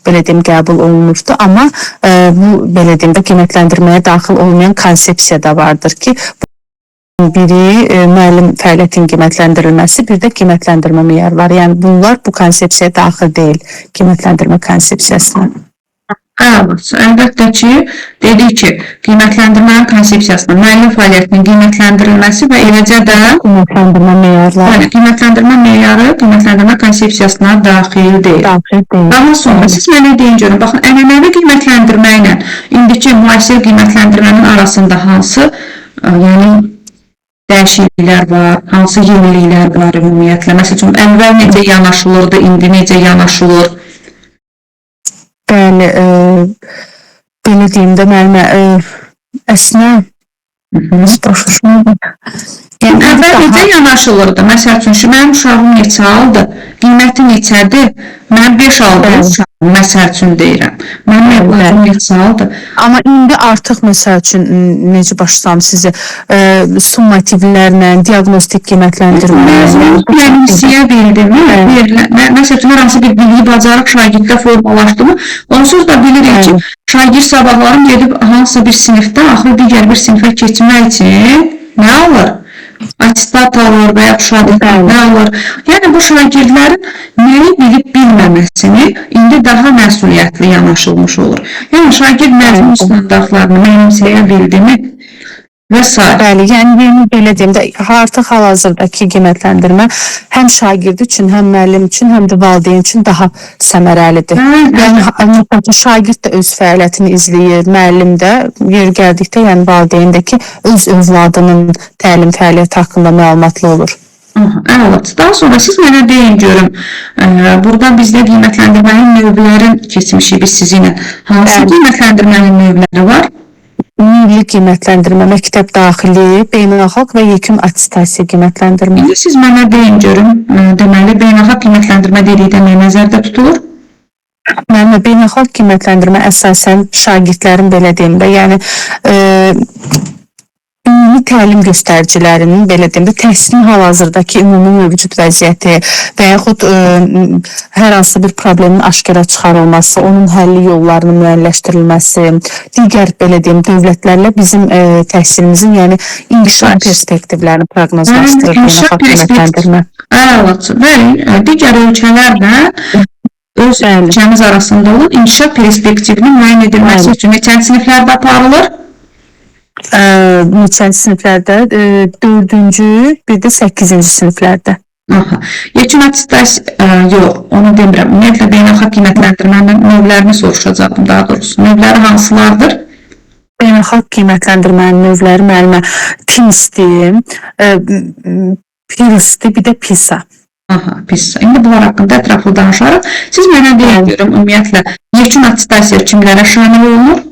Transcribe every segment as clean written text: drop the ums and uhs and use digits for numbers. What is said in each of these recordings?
belə deyim qəbul olunurdu, amma bu belə deyim də qiymətləndirməyə daxil olmayan konsepsiya da vardır ki, biri müəllim fəaliyyətin qiymətləndirilməsi, bir də qiymətləndirmə meyarları. Yəni bunlar bu konsepsiyaya daxil deyil, qiymətləndirmə konsepsiyasına. Əlbəttə ki, dedik ki, qiymətləndirmənin konsepsiyasında müəllim fəaliyyətinin qiymətləndirilməsi və eləcə də qiymətləndirmə meyarları. Qiymətləndirmə meyarı qiymətləndirmə konsepsiyasına daxil deyil. Daha sonra siz mənə deyin görün, baxın, ənənəvi qiymətləndirmə ilə indiki müasir qiymətləndirmənin arasında hansı dəyişikliklər var, hansı yeniliklər var ümumiyyətlə? Məsələn, əvvəl necə yanaşılırdı, indi necə yanaşılır? Bəli, belə deyim də müəllimə, əslində Yəni, əvvəl necə yanaşılırdı? Məsəl üçün, mənim uşağım neçə aldı, qiyməti neçədir? Mən 5 aldım uşağım, məsəl üçün deyirəm. Mənim evladım neçə aldı? Amma indi artıq, məsəl üçün, necə başlasam sizi, summativlərlə, diagnostik qiymətləndirmələrlə, Mənimsiyə bildimi? Məsəl üçün, hər hansı bir bilgi bacarıq şagirddə formalaşdı mı? Onsuz da bilirik ki, şagird sabahlarım gedib hansısa bir sinifdən axır digər bir sinifə keçmək üçün nə alır? Atestat alır və ya şagirdlər nə alır? Yəni, bu şagirdlərin nəyi bilib bilməməsini indi daha məsuliyyətli yanaşılmış olur. Yəni, şagird məzmun standartlarını mənimsəyə bildimi və s. Bəli, yəni belə deyim də, artıq hal-hazırdakı qiymətləndirmə həm şagird üçün, həm müəllim üçün, həm də valideyn üçün daha səmərəlidir. Yəni, şagird də öz fəaliyyətini izləyir, müəllim də yer gəldikdə, yəni valideyn də ki, öz övladının təlim fəaliyyəti haqqında məlumatlı olur. Evet. Daha sonra siz mənə deyin görüm, burada bizdə qiymətləndirmənin növlərin keçmişi biz sizinlə. Hansı qiymətləndirmənin növləri var? Milli qiymətləndirmə, məktəb daxili, beynəlxalq və yekun attestasiya qiymətləndirmə. İndi siz mənə deyin görüm, deməli, beynəlxalq qiymətləndirmə dedikdə nə nəzərdə tutulur? Mənim beynəlxalq qiymətləndirmə əsasən şagirdlərin belə deyim də, yəni ümumi təlim göstəricilərinin, belə deyim də, təhsilin hal-hazırdakı ümumi mövcud vəziyyəti və yaxud hər hansı bir problemin aşkara çıxarılması, onun həlli yollarının müəyyənləşdirilməsi, digər, belə deyim, dövlətlərlə bizim təhsilimizin, yəni inkişaf perspektivlərini proqnozlaşdırır beynəlxalq qiymətləndirmə. Bəli, digər ölkələrlə öz ölkəmiz arasında olan inkişaf perspektivini müəyyən edilməsi üçün neçənci siniflərdə aparılır? Neçənci siniflərdə, 4-cü, bir də 8-ci siniflərdə. Yekun attestasiya, yox, onu demirəm. Ümumiyyətlə, beynəlxalq qiymətləndirmənin növlərini soruşacaqdım, daha doğrusu. Növləri hansılardır? Beynəlxalq qiymətləndirmənin növləri müəllimə TIMSS-dir, PIRLS-dir, bir də PISA. PISA. İndi bunlar haqqında ətraflı danışarıq. Siz mənə deyin görüm, ümumiyyətlə, yekun attestasiya kimlərə şamil olunur?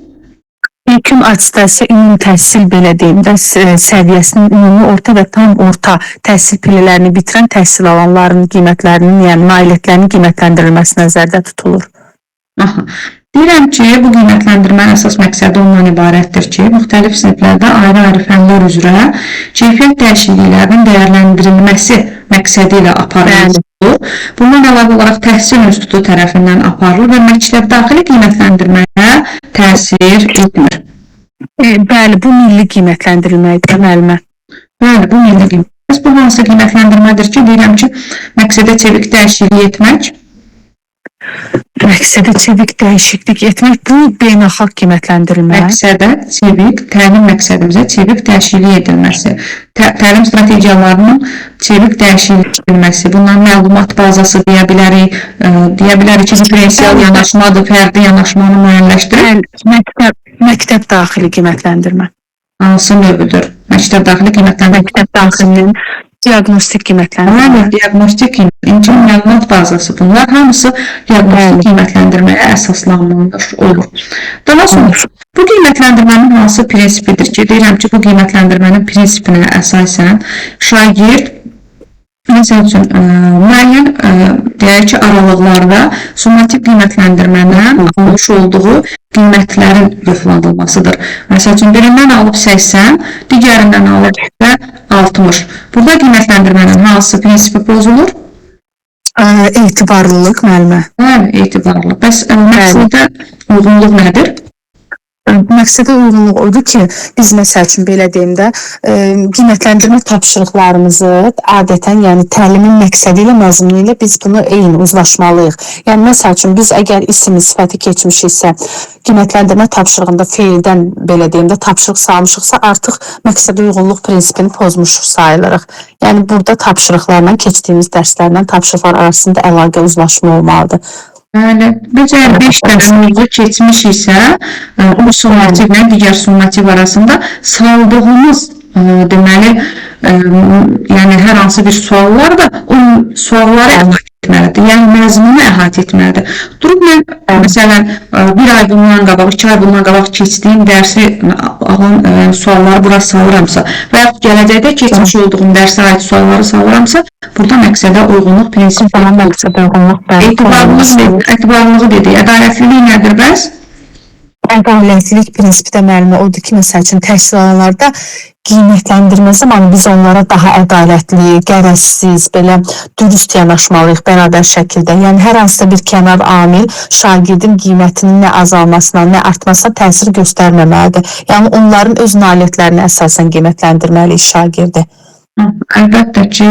Yekun attestasiya ümumi təhsil, belə deyim də, səviyyəsinin ümumi orta və tam orta təhsil pillərini bitirən təhsil alanların qiymətlərinin, yəni nailiyyətlərinin qiymətləndirilməsi nəzərdə tutulur. Deyirəm ki, bu qiymətləndirmənin əsas məqsədi ondan ibarətdir ki, müxtəlif siniflərdə ayrı-ayrı fənlər üzrə keyfiyyət dəyişikliklərinin dəyərləndirilməsi məqsədi ilə aparılır. Bundan əlavə olaraq təhsil institutu tərəfindən aparılır və məktəb daxili qiymətləndirməyə təsir etmir. Bəli, bu milli qiymətləndirilməkdir, müəllimə. Bəli, bu milli qiymətləndirmə. Bu hansı qiymətləndirmədir ki, deyirəm ki, məqsədə çevik dəyişiklik etmək. Məqsədə çevik dəyişiklik etmək, bu beynəlxalq qiymətləndirilmə. Məqsədə çevik, təlim məqsədimizə çevik dəyişiklik edilməsi, təlim strategiyalarının çevik dəyişiklik edilməsi, bundan məlumat bazası deyə bilərik ki, diferensial yanaşmadır, fərdi yanaşmanı müəyyənləşdirir. Məktəb daxili qiymətləndirmə. Hansı növüdür? Məktəb daxili qiymətləndirmə. Məktəb daxilinin diagnostik qiymətləndirmə. Diagnostik qiymətləndirmə, məlumat bazası, bunlar hamısı diagnostik qiymətləndirməyə əsaslanmalıdır, olur. Daha sonra, bu qiymətləndirmənin hansı prinsipidir ki, deyirəm ki, bu qiymətləndirmənin prinsipinə əsasən şagird, məsəl üçün, müəyyən, deyək ki, aralıqlarda summativ qiymətləndirmədən almış olduğu qiymətlərin yoxlanılmasıdır. Məsəl üçün, birindən alıb 80, digərindən alıb 60. Burada qiymətləndirmənin hansı prinsipi pozulur? Etibarlılıq müəllimə. Bəli, etibarlı. Bəs məqsədə uyğunluq nədir? Məqsədə uyğunluq odur ki, biz məsəl üçün belə deyim də, qiymətləndirmə tapşırıqlarımızı adətən, yəni təlimin məqsədi ilə, məzmunu ilə biz bunu eyni uzlaşmalıyıq. Yəni məsəl üçün biz əgər isim, sifəti keçmişiksə, qiymətləndirmə tapşırığında feildən belə deyim də tapşırıq salmışıqsa, artıq məqsədə uyğunluq prinsipini pozmuş sayılırıq. Yəni burada tapşırıqlarla, keçdiyimiz dərslərlə tapşırıqlar arasında əlaqə uzlaşma olmalıdır. Bəli, biz əgər 5 dərsimizi keçmişiksə, o summativlə digər summativ arasında saldığımız deməli, yəni hər hansı bir sual var da, o sualları əhatə etməlidir, yəni məzmunu əhatə etməlidir. Durub mən, məsələn, bir ay bundan qabaq, 2 ay bundan qabaq keçdiyim dərsi alan sualları bura salıramsa və yaxud gələcəkdə keçmiş olduğum dərsə aid sualları salıramsa, burada məqsədə uyğunluq prinsipi etibarlılığı dedik. Ədalətlilik nədir bəs? Ədalətlilik prinsipi də müəllimə odur ki, məsəl üçün təhsil alanlarda qiymətləndirmə zamanı biz onlara daha ədalətli, qərəzsiz, belə dürüst yanaşmalıyıq bərabər şəkildə. Yəni hər hansısa bir kənar amil şagirdin qiymətinin nə azalmasına, nə artmasına təsir göstərməməlidir. Yəni onların öz nailiyyətlərinə əsasən qiymətləndirməliyik şagirdi. Əlbəttə ki,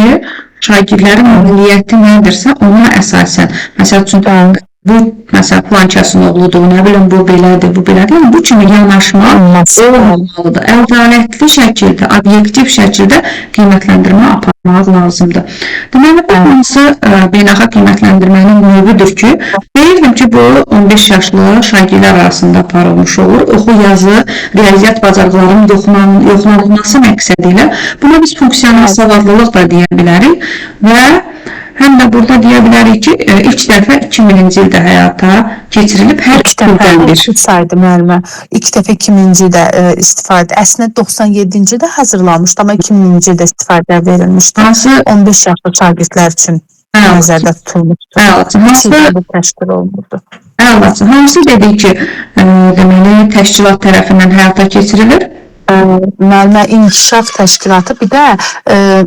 şagirdlərin nailiyyəti nədirsə, ona əsasən. Məsəl üçün, bu, məsələn, filankəsin oğludur, nə bilim, bu belədir, bu belədir. Bu kimi yanaşma olmalıdır. Ədalətli şəkildə, obyektiv şəkildə qiymətləndirmə aparmaq lazımdır. Deməli, bu hansı beynəlxalq qiymətləndirmənin növüdür ki, deyirdim ki, bu 15 yaşlı şagirdlər arasında aparılmış olur. Oxu, yazı, riyaziyyat bacarıqlarının yoxlanılması məqsədi ilə buna biz funksional savadlılıq da deyə bilərik və həm də burada deyə bilərik ki, ilk dəfə 2000-ci ildə həyata keçirilib, hər iki türdən bir. Saydı müəllimə, ilk dəfə 2000-ci ildə istifadə, əslində 97-ci ildə hazırlanmışdı, amma 2000-ci ildə istifadə verilmişdi. 15 yaşlı şagirdlər üçün nəzərdə tutulmuşdu. Təşkil olunurdu. Hansı dedik ki, deməli, təşkilat tərəfindən həyata keçirilir? Müəllimə, inkişaf təşkilatı, bir də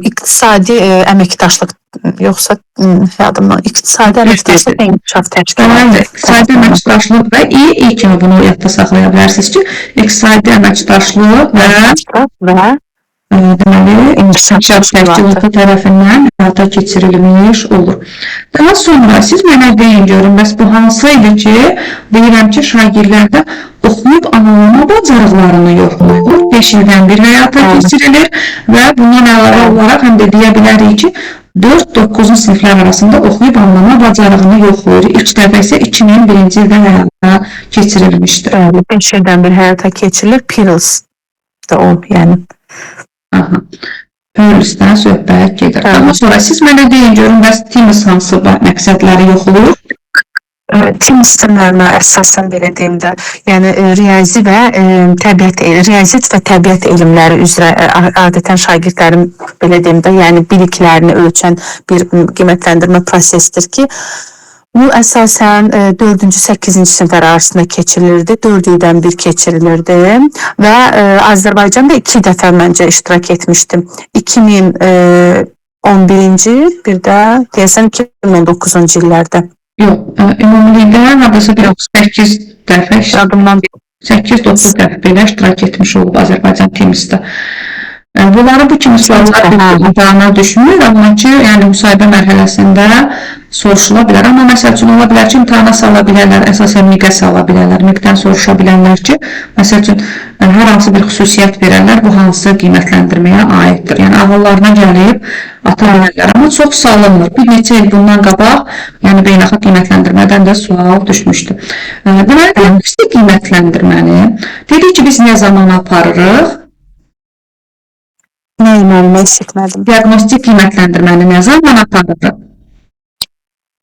iqtisadi əməkdaşlıq, yoxsa yadımdan, iqtisadi əməkdaşlıq və inkişaf təşkilatı. İqtisadi əməkdaşlıq və iyi kimi bunu yadda saxlaya bilərsiniz ki, iqtisadi əməkdaşlıq və deməli, inkişaf təşkilatı tərəfindən həyata keçirilmiş olur. Daha sonra siz mənə deyin görün, bəs bu hansıydı ki, deyirəm ki, şagirdlərdə oxuyub anlama bacarıqlarını yoxlayır, 5 ildən bir həyata keçirilir və bundan əlavə olaraq həm də deyə bilərik ki, 4-9-cu siniflər arasında oxuyub anlama bacarığını yoxlayır. İlk dəfə isə 2001-ci ildə həyata keçirilmişdir. 5 ildən bir həyata keçirilir, PIRLS da o, yəni. PIRLS-dən söhbət gedir. Daha sonra siz mənə deyin görün, bəs TIMS hansı məqsədləri yoxlayır? TIMS-lərlə əsasən belə deyim də, yəni riyaziyyat və təbiət elmləri üzrə adətən şagirdlərin belə deyim də, yəni biliklərini ölçən bir qiymətləndirmə prosesdir ki, bu əsasən 4-cü, 8-ci siniflər arasında keçirilirdi, 4 ildən bir keçirilirdi və Azərbaycanda 2 dəfə məncə iştirak etmişdim. 2011-ci, bir də deyəsən 2019-cu illərdə. Yox, ümumilikdə hardasa 8 dəfə, 8-9 dəfə belə iştirak etmiş olub Azərbaycan TIMS-də. Bunları bu kimi suallar imtahana düşmür, amma ki, yəni müsahibə mərhələsində soruşula bilər. Amma məsəl üçün ola bilər ki, imtahana sala bilərlər, əsasən miqə sala bilərlər, miqdən soruşa bilərlər ki, məsəl üçün hər hansı bir xüsusiyyət verərlər, bu hansı qiymətləndirməyə aiddir. Yəni ağıllarına gəlib ata bilərlər, amma çox salınmır. Bir neçə il bundan qabaq, yəni beynəlxalq qiymətləndirmədən də sual düşmüşdü. Deməli, diaqnostik qiymətləndirməni dedik ki, biz nə zaman aparırıq? Nəyi müəllimə eşitmədim? Diaqnostik qiymətləndirməni nə zaman aparırıq?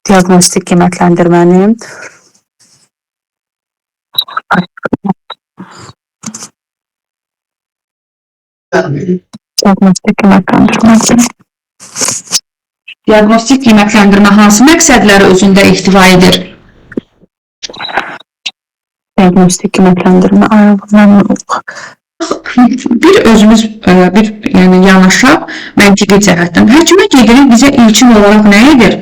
Diaqnostik qiymətləndirməni Diaqnostik qiymətləndirmə hansı məqsədləri özündə ihtiva edir? Diaqnostik qiymətləndirmə bir özümüz yəni yanaşaq məntiqi cəhətdən. Həkimə gedirik, bizə ilkin olaraq nə edir?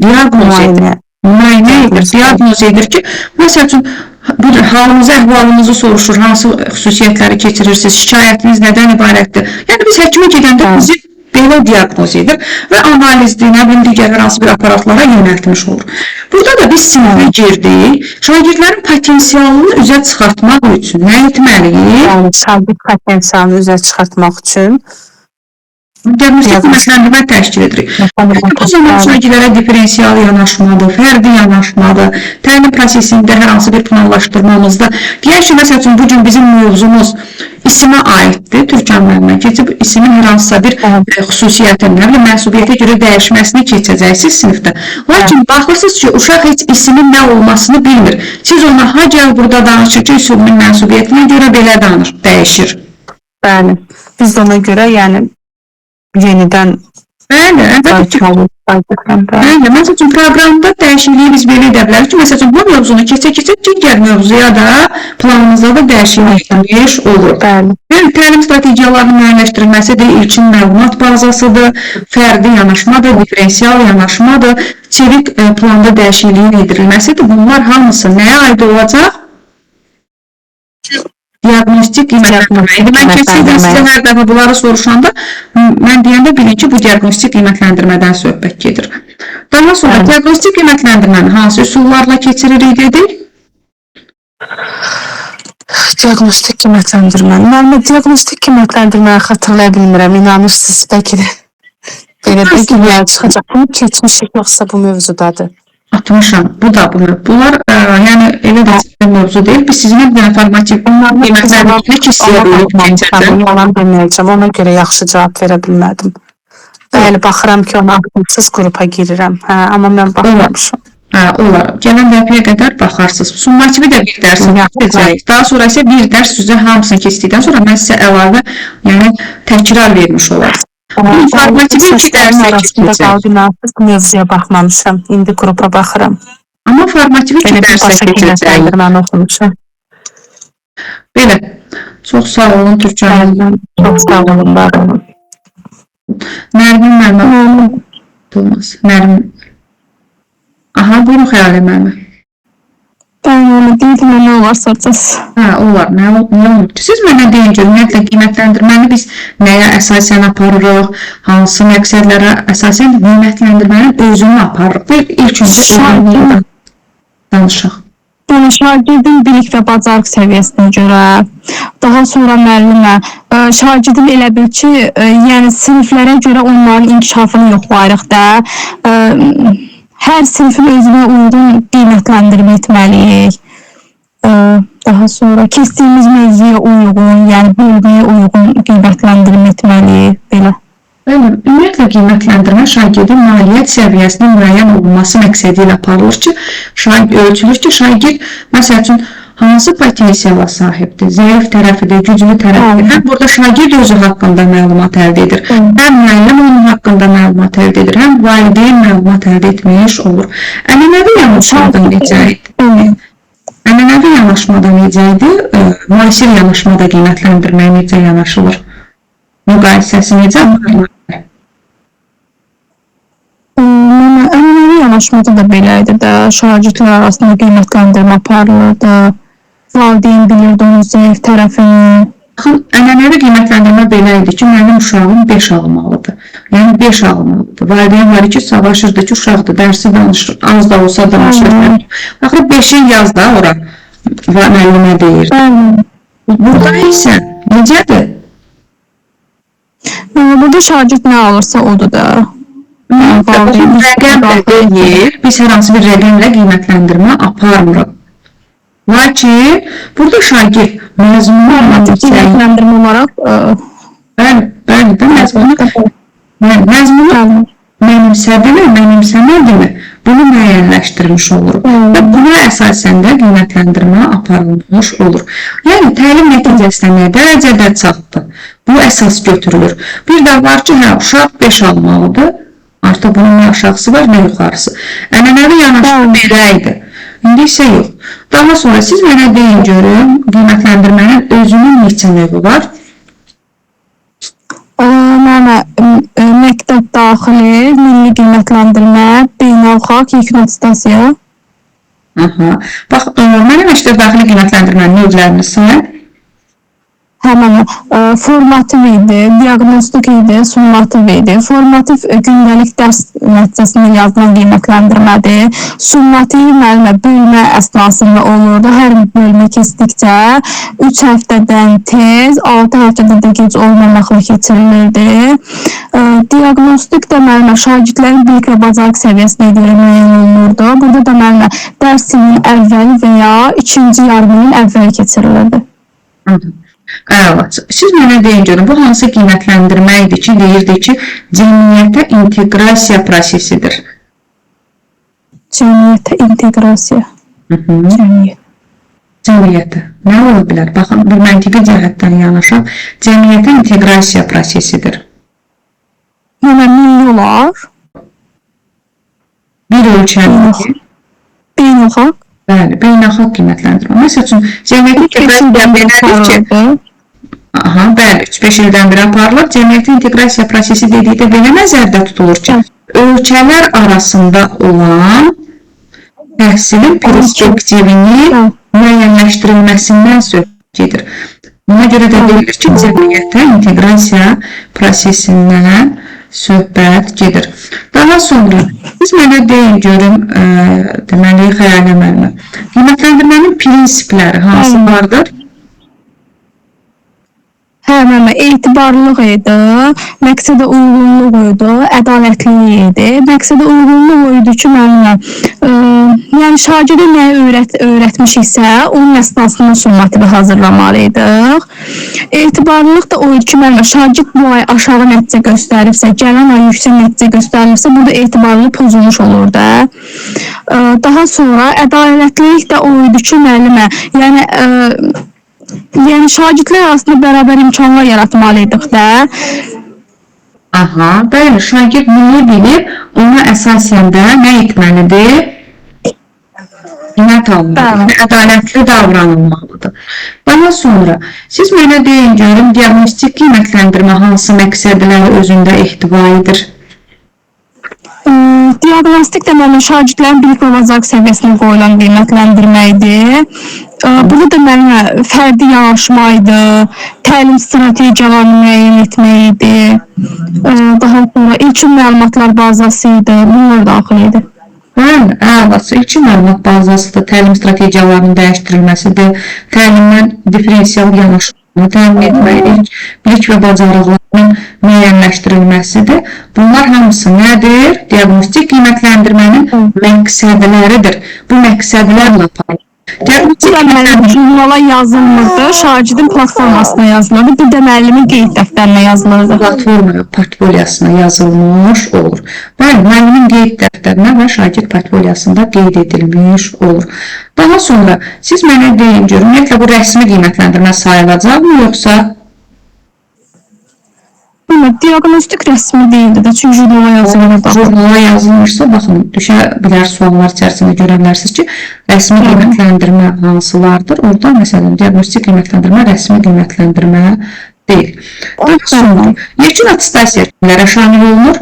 Diaqnoz edir. Müayinə edir, diaqnoz edir ki, məsəl üçün, bir halınızı, əhvalınızı soruşur, hansı xüsusiyyətləri keçirirsiniz, şikayətiniz nədən ibarətdir? Yəni, biz həkimə gedəndə bizi belə diaqnoz edir və analizdir, nə bilim, digər hər hansı bir aparatlara yönəltmiş olur. Burada da biz sinifə girdik, şagirdlərin potensialını üzə çıxartmaq üçün nə etməliyik? Yəni, şagird potensialını üzə çıxartmaq üçün diaqnostik qiymətləndirilə təşkil edirik. O zaman şagirdlərə diferensial yanaşmadır, fərdi yanaşmadır, təlim prosesində hər hansı bir planlaşdırmamızda. Deyək ki, məsəl üçün, bugün bizim mövzumuz isimə aiddir, Türkan müəllimə keçib isimin hər hansısa bir xüsusiyyətini, mənsubiyyətə görə dəyişməsini keçəcəksiniz sinifdə. Lakin baxırsınız ki, uşaq heç isimin nə olmasını bilmir. Siz ona ha gəl burada danışır ki, isimin mənsubiyyətinə görə belə danış, dəyişir. Bəli, biz də ona görə, yəni, yenidən məsəl üçün, proqramda dəyişikliyi biz belə edə bilərik ki, məsəl üçün, bu mövzunu keçə-keçə digər mövzuya da planımızda da dəyişiklik etmiş olur. Yəni, təlim strategiyalarının müəyyənləşdirilməsi də ilkin məlumat bazasıdır, fərdi yanaşmadır, diferensial yanaşmadır, çevik planda dəyişikliyin edilməsidir. Bunlar hamısı nəyə aid olacaq? Diaqnostik qiymətləndirmə. Mən keçirdim sizə hər dəfə bunları soruşanda, mən deyəndə bilin ki, bu diaqnostik qiymətləndirmədən söhbət gedir. Daha sonra diaqnostik qiymətləndirməni hansı üsullarla keçiririk dedik? Diaqnostik qiymətləndirməni. Mən diaqnostik qiymətləndirməni xatırlaya bilmirəm, inanırsınız, bəlkə də belə bir dünyaya çıxacaq. Bunu keçmişik, yoxsa bu mövzudadır. Atmışam, bu da bunu. Bunlar, yəni, elə də mövzu deyil. Biz sizinlə bir dənə formativ qiymətləndirməni kesiyə bölüb keçəcəm. Yalan deməyəcəm, ona görə yaxşı cavab verə bilmədim. Bəli, baxıram ki, ona atmışsız qrupa girirəm. Amma mən baxmamışam. Olar. Gələn dəfəyə qədər baxarsınız. Summativi də bir dərsini keçəcəyik. Daha sonra isə bir dərs üzrə hamısını keçdikdən sonra mən sizə əlavə, yəni təkrar vermiş olarım. Informativi iki dərsə keçəcək. Mövzuya baxmamışam, indi qrupa baxıram. Amma informativi iki dərsə keçəcək. Belə, çox sağ olun Türkan. Çox sağ olun, var olun. Nərmin müəllimə. Nərmin. Aha, buyurun Xəyalə müəllimə. Ben onu deyim, nə olar soracağız. Olar, nə olur ki? Siz mənə deyin ki, ümumiyyətlə qiymətləndirməni biz nəyə əsasən aparırıq, hansı məqsədlərə əsasən qiymətləndirmənin özünü aparırıq. İlk öncə danışaq. Yəni, şagirdin bilik və bacarıq səviyyəsinə görə, daha sonra müəllimə, şagirdin elə bil ki, yəni siniflərə görə onların inkişafını yoxlayırıq da, hər sinifin özünə uyğun qiymətləndirmə etməliyik. Daha sonra keçdiyimiz mövzuya uyğun, yəni bölgüyə uyğun qiymətləndirmə etməliyik, belə. Ümumiyyətlə qiymətləndirmə şagirdin nailiyyət səviyyəsinin müəyyən olunması məqsədi ilə aparılır ki, ölçülür ki, şagird, məsəl üçün, hansı potensiala sahibdir, zəif tərəfidir, güclü tərəfidir. Həm burada şagird özü haqqında məlumat əldə edir, həm müəllim onun haqqında məlumat əldə edir, həm valideyn məlumat əldə etmiş olur. Ənənəvi yanaşmadan necə idi? Ənənəvi yanaşmadan necə idi? Müasir yanaşmada qiymətləndirməyə necə yanaşılır? Müqayisəsi necə aparılır? Ənənəvi yanaşmada da belə idi də, şagirdlər arasında qiymətləndirmə aparılır da, valideyn bilirdi onun zəif tərəfini. Ənənəvi qiymətləndirmə belə idi ki, mənim uşağım 5 almalıdır. Yəni 5 almalıdır. Valideyn var ki, savaşırdı ki, uşaqdır, dərsi danışır, az da olsa danışır. Baxır, 5'i yaz da ora, müəllimə deyirdi. Burada isə necədir? Burada şagird nə alırsa odur da. Rəqəm də deyil, biz hər hansı bir rəqəmlə qiymətləndirmə aparmırıq. Lakin, burada şagird məzmunu qiymətləndirmə olaraq bəli də məzmunu mənimsədimi, mənimsəmədimi bunu müəyyənləşdirmiş olur və buna əsasən də qiymətləndirmə aparılmış olur. Yəni, təlim nəticəsinə nə dərəcədə çatdı? Bu əsas götürülür. Bir də var ki, uşaq 5 almalıdır, artıq bunun nə aşağısı var, nə yuxarısı. Ənənəvi yanaşma belə idi. İndi isə yox. Daha sonra siz mənə deyin görüm, qiymətləndirmənin özünün neçə növü var? Mənə məktəb daxili, milli qiymətləndirmə, beynəlxalq yekun attestasiya. Aha. Bax, mənə məktəb daxili qiymətləndirmənin növlərini say. Həmən formativ idi, diaqnostik idi, summativ idi. Formativ gündəlik dərs nəticəsində yazılan qiymətləndirmədir. Summativ müəllimə bölmə əsnasında olurdu. Hər bölmə keçdikcə 3 həftədən tez, 6 həftədən də gec olmamaqla keçirilirdi. Diaqnostik də müəllimə şagirdlərin bilik və bacarıq səviyyəsinə görə müəyyən olunurdu. Burada da müəllimə dərs ilinin əvvəli və ya ikinci yarımının əvvəli keçirilirdi. Siz mənə deyin görün, bu hansı qiymətləndirmə idi ki, deyirdi ki, cəmiyyətə inteqrasiya prosesidir? Cəmiyyətə inteqrasiya. Cəmiyyətə. Nə ola bilər? Baxın, bir məntiqi cəhətdən yanaşaq, cəmiyyətə inteqrasiya prosesidir. Yəni, milli olar. Bir ölçəli. Beynəlxalq. Bəli, beynəlxalq qiymətləndirmə. Məsəl üçün, cəmiyyətə inteqrasiya belədir ki, bəli, 3-5 ildən biri aparılır. Cəmiyyətə inteqrasiya prosesi dedikdə belə nəzərdə tutulur ki, ölkələr arasında olan təhsilin perspektivini müəyyənləşdirilməsindən söhbət gedir. Buna görə də deyilir ki, cəmiyyətə inteqrasiya prosesindən söhbət gedir. Daha sonra, biz mənə deyin görüm, deməli, xəyali müəllimə, qiymətləndirmənin prinsipləri hansı vardır? Hə, müəllimə, etibarlılıq idi, məqsədə uyğunluq idi, ədalətlilik idi. Məqsədə uyğunluq idi ki, müəllimə, yəni şagirdə nəyi öyrətmişiksə, onun əsnasında summativi hazırlamalıydıq. Etibarlılıq da o idi ki, müəllimə, şagird bu ay aşağı nəticə göstəribsə, gələn ay yüksək nəticə göstərilirsə, burada etibarlılıq pozulmuş olur da. Daha sonra ədalətlilik də o idi ki, müəllimə, yəni şagirdlər arasında bərabər imkanlar yaratmalıydıq da. Aha, bəli, şagird bunu bilir, ona əsasən də nə etməlidir? Qiymət almalıdır, ədalətli davranılmalıdır. Daha sonra, siz mənə deyin görüm, diaqnostik qiymətləndirmə hansı məqsədləri özündə ehtiva edir? Diaqnostik də müəllimə şagirdlərin bilik və bacarıq səviyyəsinə qoyulan qiymətləndirmə idi. Burada da müəllimə fərdi yanaşma idi, təlim strategiyalarını müəyyən etmək idi. Daha sonra ilkin məlumatlar bazası idi, bunlar daxil idi. Bəli, əlbəttə, ilkin məlumat bazasıdır, təlim strategiyalarının dəyişdirilməsidir, təlimdən diferensial yanaşmanı təmin etmək, bilik və bacarıqların müəyyənləşdirilməsidir. Bunlar hamısı nədir? Diaqnostik qiymətləndirmənin məqsədləridir. Bu məqsədlərlə aparılır. Jurnala yazılmırdı, şagirdin platformasına yazılırdı, bir də müəllimin qeyd dəftərinə yazılırdı. Platforma portfoliyasına yazılmış olur. Bəli, müəllimin qeyd dəftərinə və şagird portfoliyasında qeyd edilmiş olur. Daha sonra siz mənə deyin görün, ümumiyyətlə bu rəsmi qiymətləndirmə sayılacaqmı, yoxsa? Diaqnostik rəsmi deyildi də, çünki jurnala yazılırdı. Jurnala yazılmışsa, baxın, düşə bilər suallar içərisində görə bilərsiniz ki, rəsmi qiymətləndirmə hansılardır? Orada, məsələn, diaqnostik qiymətləndirmə rəsmi qiymətləndirmə deyil. Daha sonra, yekun attestasiya kimlərə şamil olunur?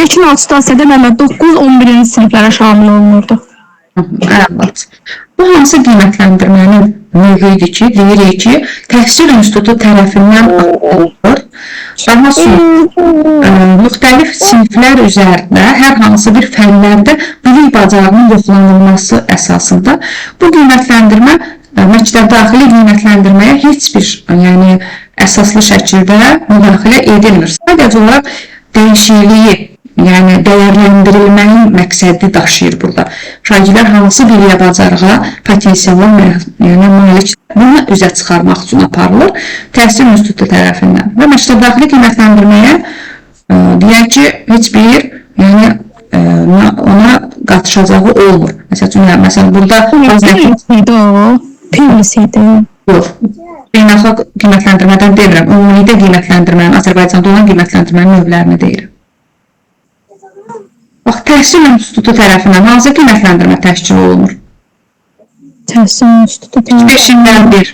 Yekun atestasiyada məndə 9-11-ci siniflərə şamil olunurdu. Əlbəttə. Bu hansı qiymətləndirmənin növüydür ki, deyirik ki, təhsil institutu tərəfindən aparılır. Daha sonra, müxtəlif siniflər üzərində hər hansı bir fənlərdə bilik bacarığının yoxlanılması əsasında bu qiymətləndirmə məktəb daxili qiymətləndirməyə heç bir əsaslı şəkildə müdaxilə edilmir. Sadəcə olaraq dəyişikliyi, yəni dəyərləndirilmənin məqsədi daşıyır burada. Şagirdlər hansı biliyə bacarığa, potensiala malik, bunu üzə çıxarmaq üçün aparılır təhsil institutu tərəfindən. Və məktəb daxili qiymətləndirməyə deyək ki, heç bir ona qatışacağı olmur. Məsələn, burada Pivlisiydi. Yox, beynəlxalq qiymətləndirmədən deyirəm, ümumilikdə qiymətləndirmənin, Azərbaycanda olan qiymətləndirmənin növlərini deyirəm. Bax, təhsil institutu tərəfindən hansı qiymətləndirmə təşkil olunur? Təhsil institutu tərəfindən 3-5-dən 1.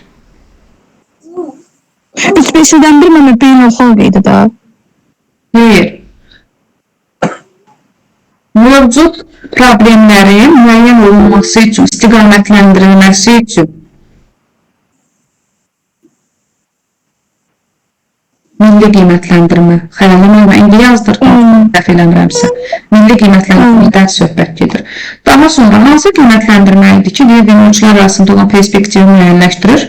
3-5-dən 1 mənə beynəlxalq idi də. Hayır. Mövcud problemlərin müəyyən olunması üçün, istiqamətləndirilməsi üçün milli qiymətləndirmə, xəyalımı indi yazdırdım, dəf eləmirəmsə, milli qiymətləndirmədən söhbət gedir. Daha sonra hansı qiymətləndirmə idi ki, dinləyicilər arasında olan perspektivi müəyyənləşdirir?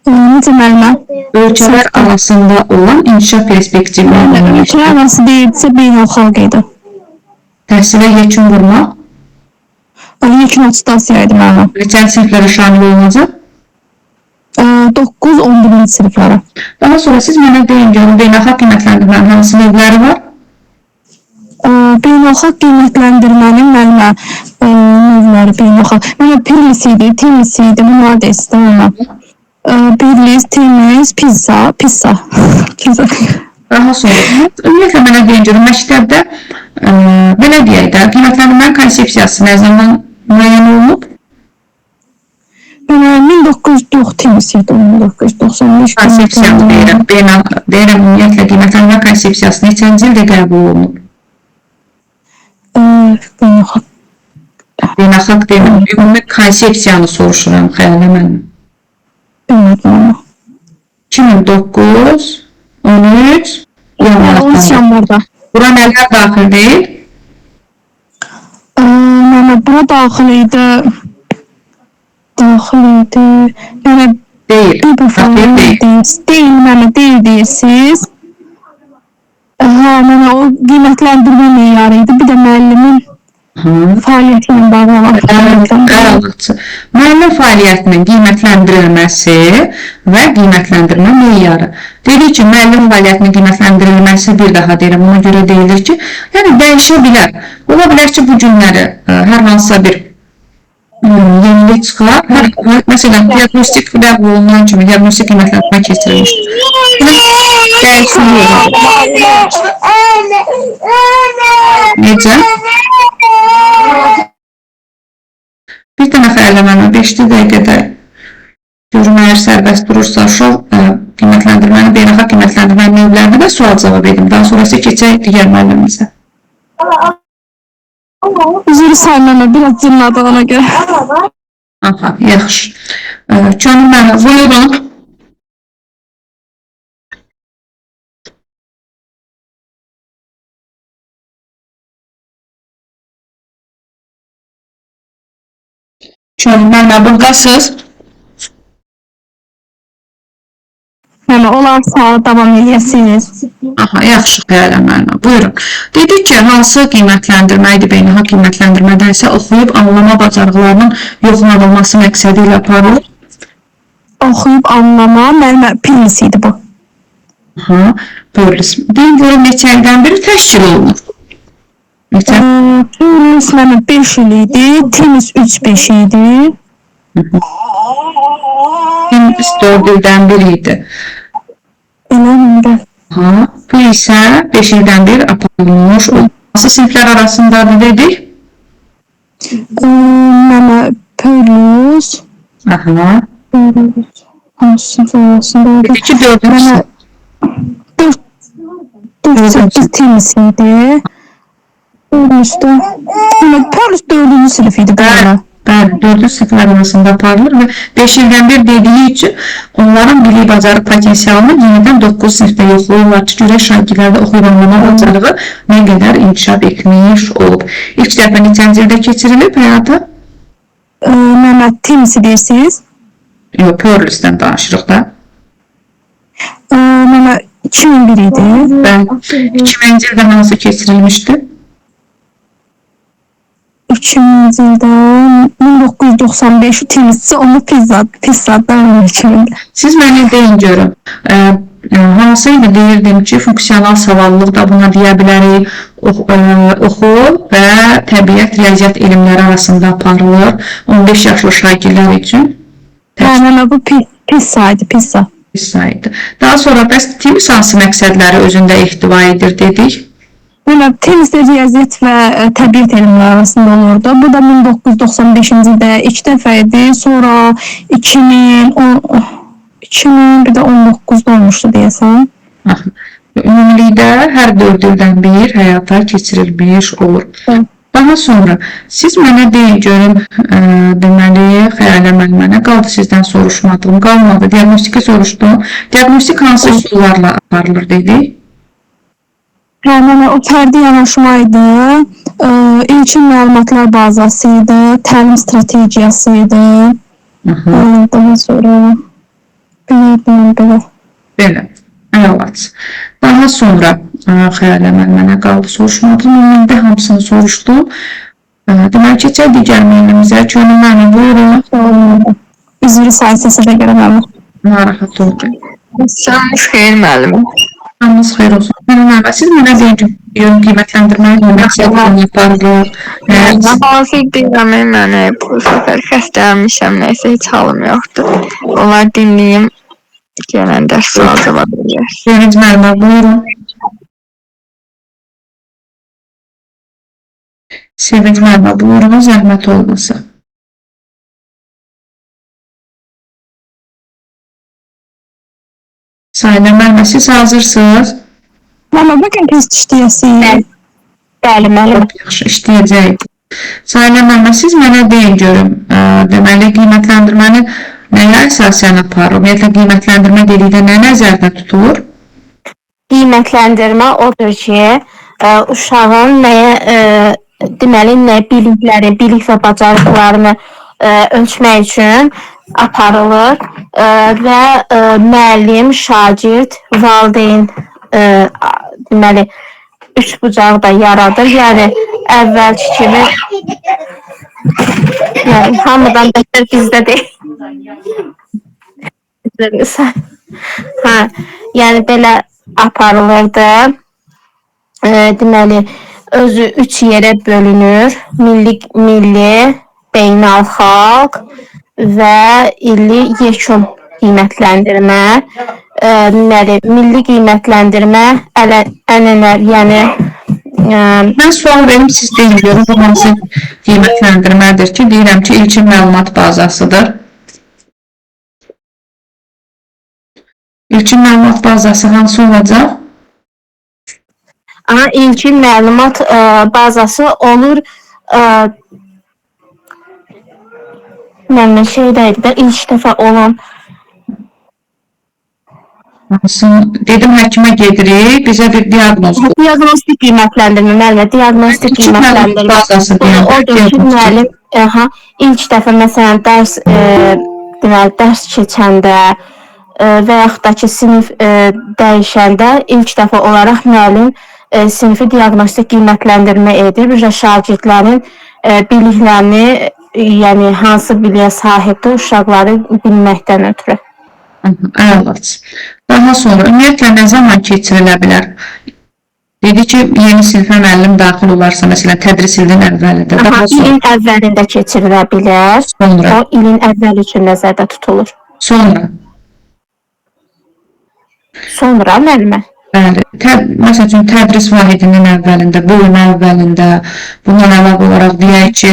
Necə müəllimə? Ölkələr arasında olan inkişaf perspektivi müəyyənləşdirir. Ölkələr arası deyilsə beynəlxalq idi. Təhsilə yekun vurmaq, Yekun atestasiya idi müəllimə. neçənci siniflərə şamil olunacaq? 9-11-ci siniflərə. Daha sonra siz mənə deyin görün, beynəlxalq qiymətləndirmənin hansı növləri var? Beynəlxalq qiymətləndirmənin müəllimə növləri beynəlxalq. Mənə Pirlis idi, Temis idi, bunlar da istəyirəm. Pirlis, Temis, Pisa. Daha sonra, ümumiyyətlə mənə deyin görün, məktəbdə belə deyək də, qiymətləndirmənin konsepsiyası nə zaman müəyyən olunub? 1909 Temis idi, 1995. Konsepsiyanı deyirəm, ümumiyyətlə qiymətləndirmə konsepsiyası neçənci ildə qəbul olunub? Beynəlxalq. Beynəlxalq deyirəm, ümumi konsepsiyanı soruşuram, xəyallə mənim. 2009, 13, 13 yanvarda. Bura nələr daxil deyil? Bura daxil idi. Yəni Deyil. Deyil, mənə deyil deyirsiniz. Mənə o qiymətləndirmə meyarı idi. Bir də müəllimin fəaliyyəti ilə bağlı olan. Müəllim fəaliyyətinin qiymətləndirilməsi və qiymətləndirmə meyarı. Dedik ki, müəllim fəaliyyətinin qiymətləndirilməsi bir daha deyirəm, ona görə deyilir ki, yəni dəyişə bilər. Ola bilər ki, bu günləri hər hansısa bir yenilik çıxar. Məsələn, diagnostik qəbul olunan kimi diagnostik qiymətləndirmə keçirilmişdir. Necə? Bir dənə xəyalləməni 5 dəqiqədə görün, əgər sərbəst durursa, qiymətləndirmənin, beynəlxalq qiymətləndirmənin növlərini də sual cavab edim. Daha sonrası keçək digər müəllimimizə. Üzrü saymama, biraz dinladı ona görə. Aha, yaxşı. Canım mənim, buyurun. Canım mənim, buradasınız. Onlar sualı davam edəsiniz. Aha, yaxşı xəyaləm mənim, buyurun. Dedik ki, hansı qiymətləndirmə idi, beynəlxalq qiymətləndirmədən isə oxuyub anlama bacarıqlarının yoxlanılması məqsədi ilə aparılır. Oxuyub anlama, müəllimə Pirlis idi bu. Aha, Pirlis. Deyin görüm, neçə ildən biri təşkil olunur? Neçə? Pirlis mənim 5 il idi, Temis 3-5 idi. Temis 4 ildən biri idi. Eləmir. Bu isə 5 ildən bir aparılmış. Hansı siniflər arasındadır dedik? Mənə Pirlis. Aha. Hansı siniflər arasındadır? Dedik ki, 4-cü sinif. 4-8 Temis idi. Pirlis 4-cü sinif idi bana. Bəli, 4-cü siniflər arasında aparılır və 5 ildən bir dediyi üçün onların bilik bacarıq potensialını yenidən 9 sinifdə yoxlayırlar ki, görək şagirdlərdə oxuyub anlama bacarığı nə qədər inkişaf etmiş olub. İlk dəfə neçənci ildə keçirilib həyata? Məhəmməd Temisi deyirsiniz? Yox, Pirlisdən danışırıq da. Məhəmməd 2001 idi. Bəli, 2000-ci ildə hansı keçirilmişdi? 2000-ci ildə 1995 Temisçi onu Pizzadan 2000-də. Siz mənə deyin görün, hansıydı deyirdim ki, funksional savallıq da buna deyə bilərik, oxu və təbiət, riyaziyyat elmləri arasında aparılır 15 yaşlı şagirdlər üçün. Bu Pizza idi, Pizza. Daha sonra bəs Temis hansı məqsədləri özündə ehtiva edir dedik? Temisdə riyaziyyat və təbiət elmləri arasında olurdu. Bu da 1995-ci ildə ilk dəfə idi. Sonra 2000, bir də 19-da olmuşdu deyəsən. Ümumilikdə hər 4 ildən bir həyata keçirilmiş olur. Daha sonra siz mənə deyin görüm, deməli, Xəyalə mənə qaldı sizdən soruşmadığım qalmadı. Diaqnostiki soruşdum. Diaqnostik hansı üsullarla aparılır dedik? Yəni o fərdi yanaşma idi, ilkin məlumatlar bazası idi, təlim strategiyası idi. Daha sonra Belə. Əlaç. Daha sonra Xəyalə mənə qaldı soruşmadım. Ümumilikdə hamısını soruşdum. Deməli, keçək digər meylimizə. Könül mənim, buyurun. üzrü sayısına da görə mənim. Narahat oldu. Şanınız xeyir müəllimim. Şanınız xeyir olsun. Mənə siz mənə deyin ki, qiymətləndirməyi məqsədini yaparlar. Hafif deyirəm, mənə bu səfər xəstələnmişəm, nəysə heç halım yoxdur. Onlar dinləyim, gələndə sual cavab verir. Sevinç müəllimə, buyurun. Sevinç müəllimə, buyurun, zəhmət olmasın. Sahilə müəllimə, siz hazırsınız? Mama, bugün test işləyəsiniz. Bəli, müəllim. Çox yaxşı, işləyəcək. Sahilə müəllimə, siz mənə deyin görüm, deməli, qiymətləndirməni nəyə əsasən aparır? Ümumiyyətlə, qiymətləndirmə dedikdə nə nəzərdə tutulur? Qiymətləndirmə odur ki, uşağın nəyə, deməli, nə bilikləri, bilik və bacarıqlarını ölçmək üçün aparılır və müəllim, şagird, valideyn, deməli, üç bucağı da yaradır. Yəni, əvvəlki kimi, yəni, hamıdan bəhətər bizdə deyil. Hə, yəni, belə aparılırdı. Deməli, özü 3 yerə bölünür. Milli, beynəlxalq və illi yekun qiymətləndirmə. Deməli, milli qiymətləndirmə ənənələr, yəni Mən sual verim, siz deyin görüm, bu hansı qiymətləndirmədir ki, deyirəm ki, ilkin məlumat bazasıdır. İlkin məlumat bazası hansı olacaq? ilkin məlumat bazası olur mənim şeydəydi də, ilk dəfə olan. Dedim, həkimə gedirik, bizə bir diaqnoz. Diaqnostik qiymətləndirmə, müəllimə, diaqnostik qiymətləndirmə. Odur ki, müəllim ilk dəfə məsələn dərs keçəndə və yaxud da ki, sinif dəyişəndə ilk dəfə olaraq müəllim sinifi diaqnostik qiymətləndirmə edir. Bir də şagirdlərin biliklərini, yəni hansı biliyə sahibdir uşaqları bilməkdən ötürü. Əlaç. Daha sonra, ümumiyyətlə, nə zaman keçirilə bilər? Dedi ki, yeni sinifə müəllim daxil olarsa, məsələn, tədris ilinin əvvəlində. İlin əvvəlində keçirilə bilər. O, ilin əvvəl üçün nəzərdə tutulur. Sonra müəllimə? Bəli. Məsəl üçün, tədris vahidinin əvvəlində, bölmə əvvəlində, bundan əlavə olaraq deyək ki,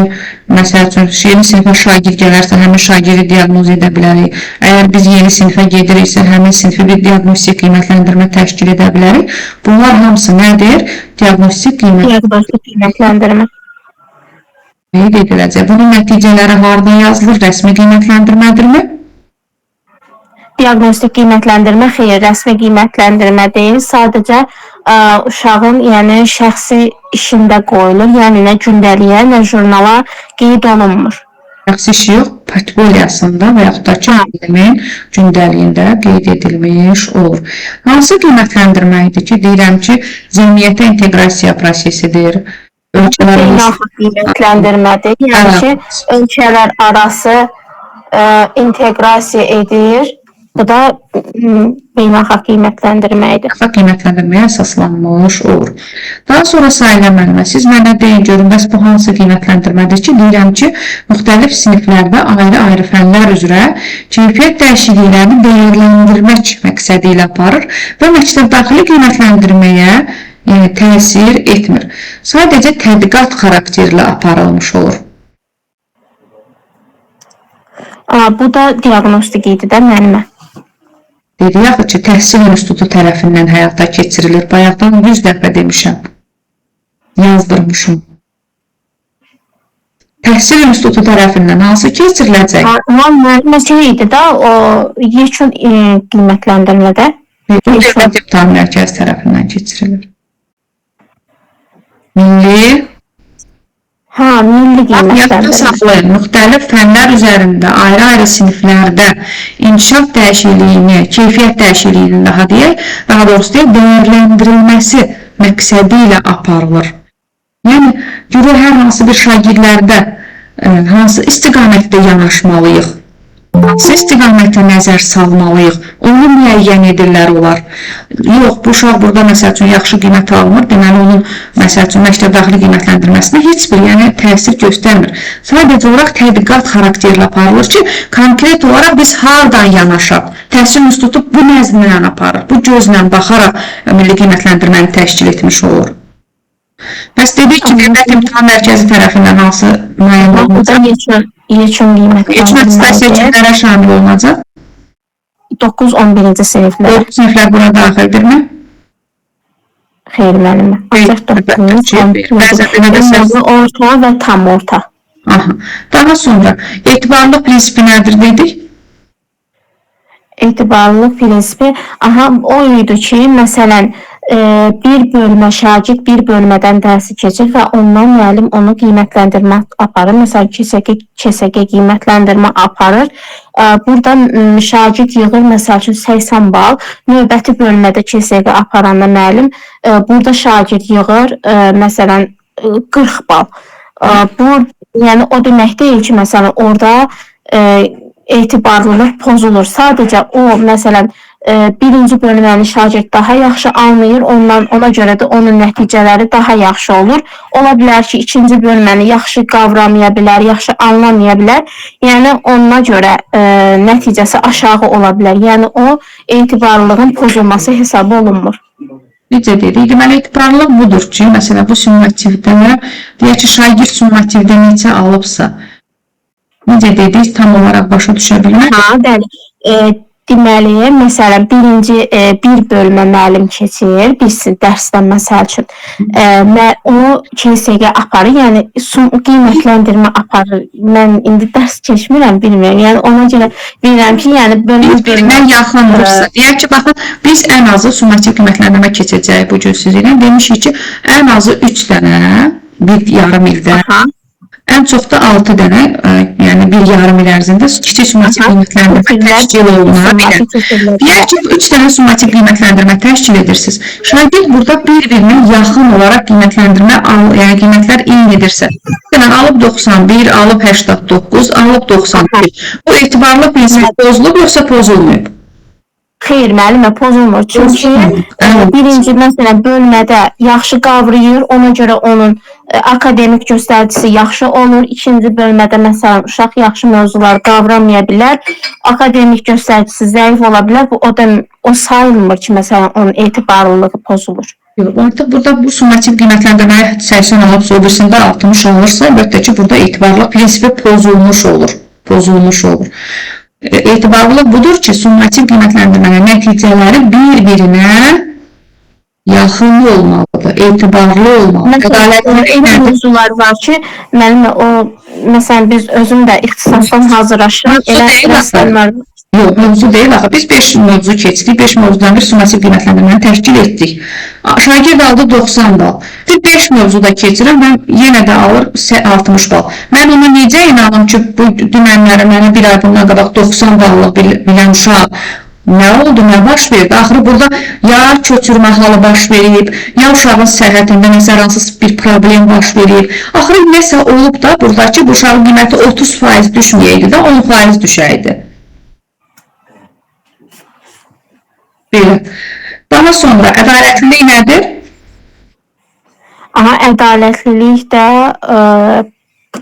məsəl üçün, yeni sinifə şagird gələrsə, həmin şagirdi diaqnoz edə bilərik. Əgər biz yeni sinifə gediriksə, həmin sinifi bir diaqnostik qiymətləndirmə təşkil edə bilərik. Bunlar hamısı nədir? Diaqnostik qiymətləndirmə. Qeyd ediləcək. Bunun nəticələri harada yazılır? Rəsmi qiymətləndirmədirmi? Diaqnostik qiymətləndirmə xeyr, rəsmi qiymətləndirmə deyil, sadəcə uşağın şəxsi işində qoyulur, yəni nə gündəliyə, nə jurnala qeyd olunmur. Şəxsi işi yox, portfoliyasında və yaxud da ki, müəllimin gündəliyində qeyd edilmiş olur. Hansı qiymətləndirmə idi ki, deyirəm ki, cəmiyyətə inteqrasiya prosesidir, beynəlxalq qiymətləndirmədir, yəni ki, ölkələr arası inteqrasiya edir. Bu da beynəlxalq qiymətləndirmə idi. Beynəlxalq qiymətləndirməyə əsaslanmış olur. Daha sonra Sahilə müəllimə, siz mənə deyin görün, bəs bu hansı qiymətləndirmədir ki, deyirəm ki, müxtəlif siniflərdə ayrı-ayrı fənlər üzrə keyfiyyət dəyişikliklərini dəyərləndirmək məqsədi ilə aparır və məktəb daxili qiymətləndirməyə təsir etmir. Sadəcə tədqiqat xarakterli aparılmış olur. Bu da diaqnostik idi də müəllimə. yaxud ki, təhsil institutu tərəfindən həyata keçirilir. Bayaqdan 100 dəfə demişəm, yazdırmışım. Təhsil institutu tərəfindən hansı keçiriləcək? Məsələ idi da, o yekun qiymətləndirmədə. Dövlət İmtahan Mərkəzi tərəfindən keçirilir. Milli milli yadda qiymətləndirmə. saxlayın, müxtəlif fənlər üzərində ayrı-ayrı siniflərdə inkişaf dəyişikliyini, keyfiyyət dəyişikliyini daha doğrusu dəyərləndirilməsi məqsədi ilə aparılır. Yəni, görək hər hansı bir şagirdlərdə hansı istiqamətdə yanaşmalıyıq, hansı istiqamətə nəzər salmalıyıq, onu müəyyən edirlər olar. Yox, bu uşaq burada məsəl üçün yaxşı qiymət almır, deməli onun məsəl üçün məktəb daxili qiymətləndirməsində heç bir təsir göstərmir. Sadəcə olaraq tədqiqat xarakterli aparılır ki, konkret olaraq biz hardan yanaşaq? Təhsil institutu bu nəzmlə aparır, bu gözlə baxaraq milli qiymətləndirməni təşkil etmiş olur. Bəs dedik ki, Dövlət İmtahan Mərkəzi tərəfindən hansı müəyyən olunacaq? Yekun qiymətləndirmə. Yekun attestasiya kimlərə şamil olunacaq? 9-11-ci siniflər. 4 siniflər buna daxildirmi? Xeyr, mənim. Ancaq 9-11-ci orta və tam orta. Daha sonra etibarlılıq prinsipi nədir dedik? Etibarlılıq prinsipi o idi ki, məsələn, bir bölmə şagird bir bölmədən dərsi keçir və ondan müəllim onu qiymətləndirmə aparır. Məsələn, KSG qiymətləndirmə aparır. Burada şagird yığır, məsəl üçün 80 bal. Növbəti bölmədə KSG aparanda müəllim burada şagird yığır, məsələn, 40 bal. Bu, yəni o demək deyil ki, məsələn, orada etibarlılıq pozulur. Sadəcə o, məsələn, birinci bölməni şagird daha yaxşı anlayır, ona görə də onun nəticələri daha yaxşı olur. Ola bilər ki, ikinci bölməni yaxşı qavramaya bilər, yaxşı anlamaya bilər. Yəni, ona görə nəticəsi aşağı ola bilər. Yəni, o etibarlılığın pozulması hesabı olunmur. Necə dedik? Deməli, etibarlılıq budur ki, məsələn, bu summativdə, deyək ki, şagird summativdə neçə alıbsa, necə dedik, tam olaraq başa düşə bilmək? Bəli. Deməli, məsələn, bir bölmə müəllim keçir, bir dərsdən məsəl üçün, o KSG aparır, yəni qiymətləndirmə aparır. Mən indi dərs keçmirəm, bilmirəm, yəni ona görə bilirəm ki, yəni bölmə yaxınlıqsa, deyək ki, baxın, biz ən azı summativ qiymətləndirmə keçəcəyik bu gün sizinlə, demişik ki, ən azı 3 dənə, bir yarım ildə, ən çox da 6 dənə, yəni bir yarım il ərzində kiçik summativ qiymətləndirmə təşkil olunur. Deyək ki, 3 dənə summativ qiymətləndirmə təşkil edirsiniz. Şagird burada bir-birinə yaxın olaraq qiymətləndirmə, yəni qiymətlər eyni edirsə, alıb 91, alıb 89, alıb 91. Bu etibarlı prinsipi pozulub yoxsa pozulmayıb? Xeyr, müəllimə, pozulmur. Çünki birinci, məsələn, bölmədə yaxşı qavrayır, ona görə onun akademik göstəricisi yaxşı olur. İkinci bölmədə, məsələn, uşaq yaxşı mövzular qavramaya bilər, akademik göstəricisi zəif ola bilər. O sayılmır ki, məsələn, onun etibarlılığı pozulur. Artıq burada bu summativ qiymətləndirməyə 80 alıbsa, o birisində 60 alırsa, əlbəttə ki, burada etibarlı prinsipi pozulmuş olur. Etibarlılıq budur ki, summativ qiymətləndirmənin nəticələri bir-birinə yaxın olmalıdır, etibarlı olmalıdır. Məsələn, mövzular var ki, məsələn, biz özüm də ixtisasdan hazırlaşıram. Yox, mövzu deyil, axı. Biz 5 mövzu keçdik, 5 mövzudan bir summativ qiymətləndirməni təşkil etdik. Şagird aldı 90 bal. Bir 5 mövzuda keçirəm, mən yenə də alır 60 bal. Mən ona necə inanım ki, bu dünənləri mənə bir ay bundan qabaq 90 ballıq bilən uşaq nə oldu, nə baş verdi? Axırı burada ya köçürmə halı baş verib, ya uşağın səhhətində nəsə hansız bir problem baş verib. Axırı nəsə olub da buradakı bu uşağın qiyməti 30% düşməyəydi də 10% düşəydi. Daha sonra ədalətlilik nədir? Ədalətlilik də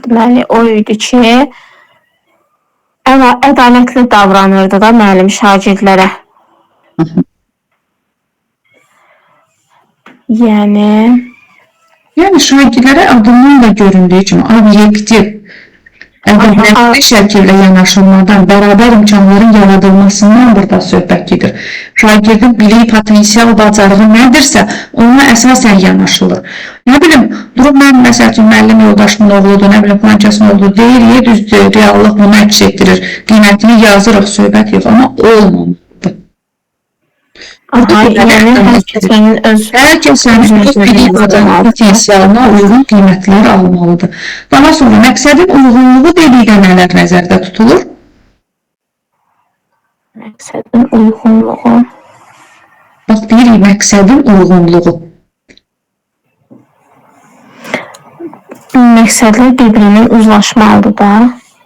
deməli o idi ki, ədalətli davranırdı da müəllim şagirdlərə. Yəni şagirdlərə adından da göründüyü kimi obyektiv ədəbiyyatlı şəkildə yanaşılmadan, bərabər imkanların yaradılmasından burada söhbət gedir. Şagirdin bilik, potensial, bacarığı nədirsə, ona əsasən yanaşılır. Nə bilim, durub mən, məsəl üçün, müəllim yoldaşımın oğludur, nə bilim, plankasının oğludur, deyir, düzdür, reallıq bunu əks etdirir, qiymətini yazırıq, söhbət yox, amma olmamalıdır. Hər kəsənin öz bilik, bacarığı, potensialına uyğun qiymətlər almalıdır. Daha sonra, məqsədin uyğunluğu dedikdə nələr nəzərdə tutulur? Məqsədin uyğunluğu. Bax, deyirik, məqsədin uyğunluğu. Məqsədlər bir-birinin uzlaşmalıdır da.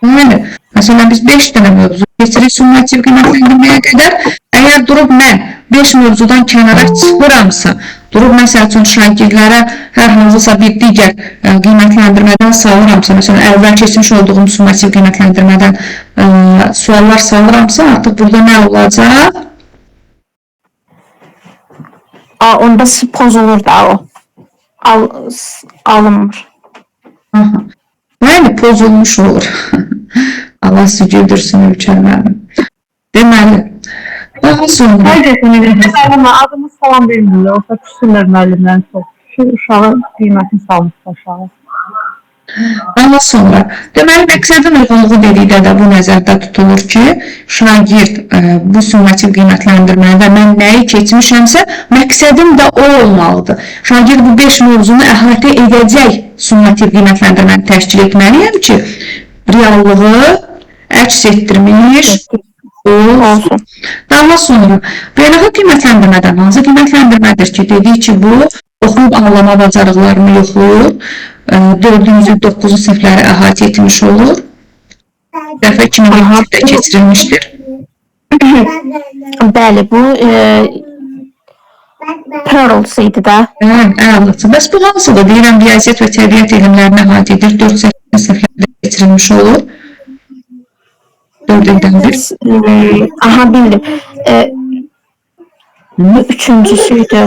Bəli. Məsələn, biz 5 dənə mövzu keçirik summativ qiymətləndirməyə qədər. Əgər durub mən 5 mövzudan kənara çıxıramsa, durub məsəl üçün şagirdlərə hər hansısa bir digər qiymətləndirmədən salıramsa, məsələn, əvvəl keçmiş olduğum summativ qiymətləndirmədən suallar salıramsa, artıq burada nə olacaq? Onda pozulur da o. Alınmır. Bəli, pozulmuş olur. Allah sizi güldürsün, Ülkər müəllim. Deməli, daha sonra... Müəllimə adımız falan bilmirlər, orada küsürlər müəllimlərin çox. Şu uşağın qiymətini salmışlar uşağı. Daha sonra, deməli, məqsədin uyğunluğu dedikdə də bu nəzərdə tutulur ki, şagird bu summativ qiymətləndirmədə mən nəyi keçmişəmsə, məqsədim də o olmalıdır. Şagird bu 5 mövzunu əhatə edəcək summativ qiymətləndirməni təşkil etməliyəm ki, reallığı əks etdirmiş olsun. Daha sonra, beynəlxalq qiymətləndirmədən hansı qiymətləndirmədir ki, dedik ki, bu oxuyub anlama bacarıqlarını yoxlayır, 4-cü, 9-cu sinifləri əhatə etmiş olur. Dəfə 2020-də keçirilmişdir. Bəli, bu Pearls idi də. Əlbəttə. Bəs bu hansıdır? Deyirəm, riyaziyyat və təbiət elmlərini əhatə edir, 4 siniflərdə keçirilmiş olur. 4 ildən bir. Aha, bildim. Üçüncüsüydü.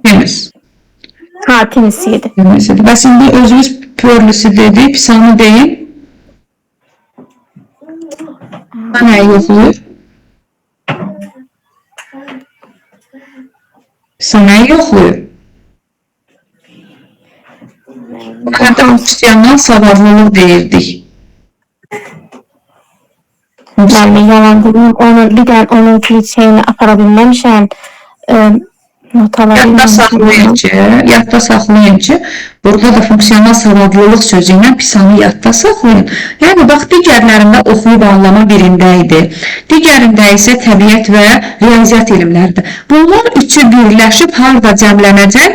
Temiz. Ha, tenisiydi. Bəs indi özünüz Pearls'i dedik, Pisanı deyin. Nəyi yoxlayır? Pisan nəyi yoxlayır? Hətta funksiyonal savadlılıq deyirdik. Müəllimə yalan deyim, bir də onun şeyini apara bilməmişəm. Yadda saxlayın ki, burada da funksional savadlılıq sözü ilə Pisanı yadda saxlayın. Yəni, bax, digərlərində oxuyub anlama birində idi. Digərində isə təbiət və riyaziyyat elmləridir. Bunlar üçü birləşib harada cəmlənəcək?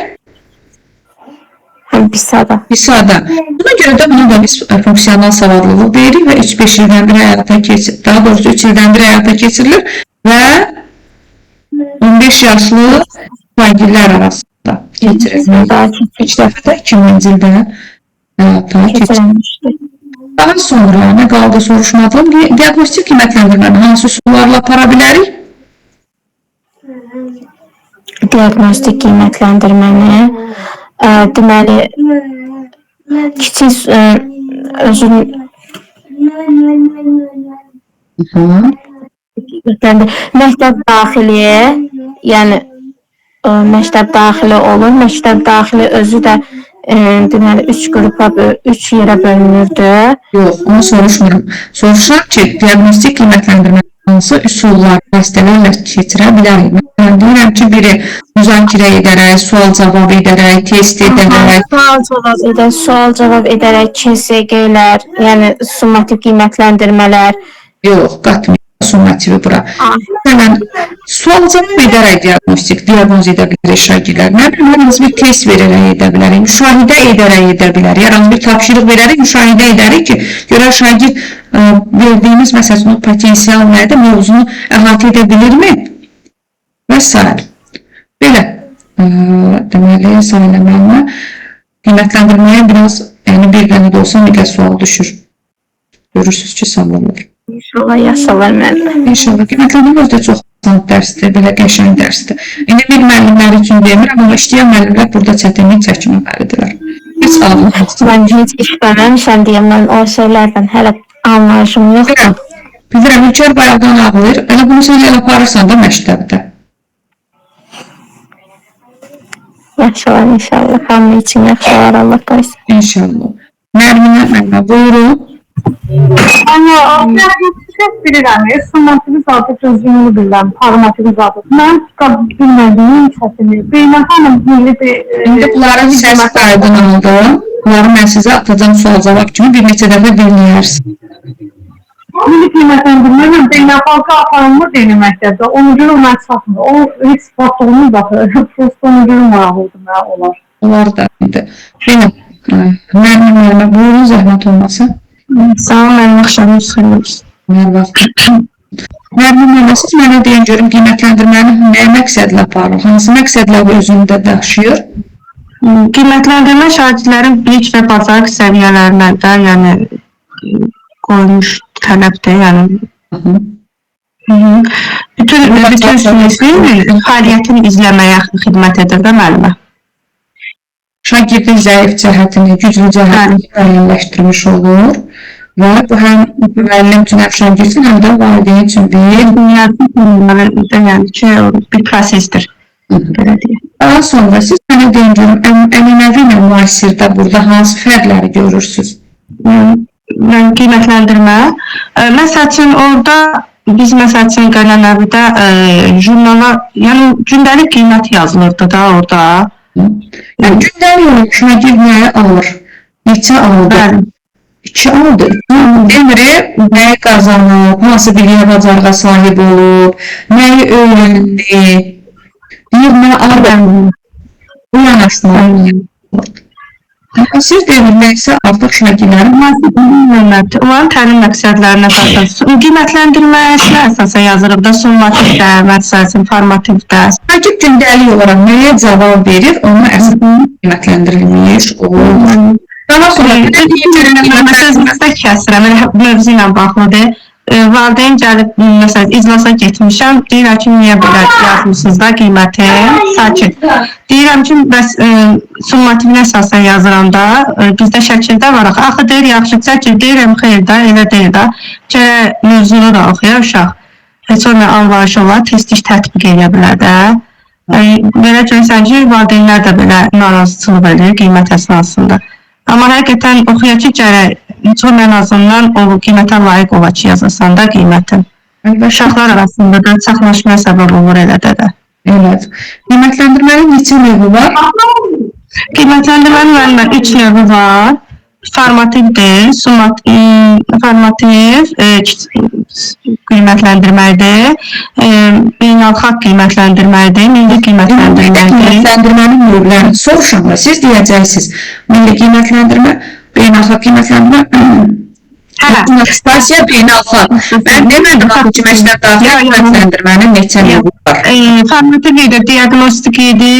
Pisada. Pisada. Buna görə də bunu da biz funksional savadlılıq deyirik və 3-5 ildən bir həyata keçirilir. Daha doğrusu 3 ildən bir həyata keçirilir və 15 yaşlı şagirlər arasında keçirilmir. İlk dəfə də 2000-ci ildə həyata keçirilmişdir. Daha sonra nə qaldı soruşmadığım, diaqnostik qiymətləndirməni hansı üsullarla apara bilərik? Diaqnostik qiymətləndirməni deməli, kiçik özün məktəb daxiliyə, yəni məktəb daxili olur. Məktəb daxili özü də deməli 3 qrupa, 3 yerə bölünürdü. Yox, onu soruşmuram. Soruşuram ki, diaqnostik qiymətləndirmə hansı üsullar, vasitələrlə keçirə bilərik? Mən deyirəm ki, biri müzakirə edərək, sual-cavab edərək, test edərək. Sual-cavab edərək, KSG-lər, yəni summativ qiymətləndirmələr. Yox, qatmıyor summativi bura. Məsələn, sual-cavab edərək diaqnoz edə bilərik şagirlər. Nə bilim, hər hansı bir test verərək edə bilərik, müşahidə edərək edə bilərik. Hər hansı bir tapşırıq verərək, müşahidə edərik ki, görək şagir verdiyimiz məsələn potensial nədir, mövzunu əhatə edə bilirmi? Və s. Belə, deməli, sayılamanla qiymətləndirməyə biraz, yəni bir dənə də olsa müqə sual düşür. Görürsünüz ki, sallanır. İnşallah yasalar müəllim. İnşallah, qiymətləndirmə özdə çox asan dərsdir, belə qəşəng dərsdir. İndi bir müəllimlər üçün demirəm, amma işləyən müəllimlər burada çətinlik çəkməməlidirlər. Heç alınmaz. Mən heç işləməmişəm deyə mən o şeylərdən hələ anlayışım yoxdur. Bilirəm, Ülker bayaqdan ağlayır. Elə bunu sən elə aparırsan da məktəbdə. Yaxşı olar inşallah. Hamı üçün yaxşı olar Allah qoysun. İnşallah. Nərminə, buyurun. Mən çox bilirəm, sumativ zatı özümünü bilirəm, formativ zatı. Mən bilmədiyim çətini, beynəlxalq milli bir... İndi bunların səs qaydını aldım. Bunları mən sizə atacağım sual-cavab kimi bir neçə dəfə dinləyərsiniz. Milli qiymətləndirmə beynəlxalqa aparılmır deyil məktəbdə, onu görə mən çatmır. O heç vaxtılımız baxır, prosto onu görə maraqlıdır mənə olar. Onlar da indi. Nərminə, buyurun, zəhmət olmasın. Sağ ol, mənim axşamınız xeyir olsun. Nərminə, siz mənə deyin görüm qiymətləndirməni nə məqsədlə aparır? Hansı məqsədlə özündə daşıyır? Qiymətləndirmə şagirdlərin bilik və bacarıq səviyyələrinə də, yəni qoymuş tələbdir, yəni bütün sinifin fəaliyyətini izləməyə xidmət edir də müəllimə. Şagirdin zəif cəhətini, güclü cəhətini müəyyənləşdirmiş olur və bu həm müəllim üçün, həm şagird üçün, həm də valideyn üçün bir prosesdir. Daha sonra siz mənə deyin görüm, ənənəvi ilə müasirdə burada hansı fərqləri görürsünüz? Yəni qiymətləndirmə. Məsəl üçün orada biz məsəl üçün ənənəvidə jurnala, yəni gündəlik qiymət yazılırdı da orada. Yəni gündəlik olan şagird nəyi alır? Neçə aldı? 2 aldı. Demiri nəyi qazanıb, hansı biliyə bacarığa sahib olub, nəyi öyrəndi, bir nə aldı, bu yanaşmalı. Siz demirlər isə artıq şagirdlərin onların təlim məqsədlərinə əsasın. Qiymətləndirməsinə əsasən yazırıq da, summativdə, məsələn, formativdə. Şagird gündəlik olaraq nəyə cavab verir, ona əsasən qiymətləndirilmiş olur. Daha sonra sözünüzdə kəsirəm, mövzu ilə bağlıdır. Valideyn gəlib, məsələn, iclasa getmişəm, deyirəm ki, niyə belə yazmışsınız da qiyməti, sakit. Deyirəm ki, bəs summativin əsasən yazıram da, bizdə şəkildə var, axı deyir, yaxşı, çəkir, deyirəm, xeyr da, elə deyil da, gərək mövzunu da oxuya uşaq. Heç olmayan anlayışı olar, test-iş tətbiq edə bilər də. Belə görürsən ki, valideynlər də belə narazıçılıq edir qiymət əsasında. Amma həqiqətən oxuya ki, gərək heç olmayan azından o qiymətə layiq ola ki, yazasan da qiymətin. Uşaqlar arasında da çaxlaşmaya səbəb olur elə də də. Evet. Qiymətləndirmənin neçə növü var? Qiymətləndirmənin 3 növü var. Formativdir, formativ qiymətləndirmədir, beynəlxalq qiymətləndirmədir, milli qiymətləndirmədir. Qiymətləndirmənin növlərini soruşanda siz deyəcəksiniz, milli qiymətləndirmə, beynəlxalq qiymətləndirmə, Stasiya beynəlxalq. Mən demədim ki, məktəb daxili qiymətləndirmənin neçə növü var. Formativ idi, diagnostik idi,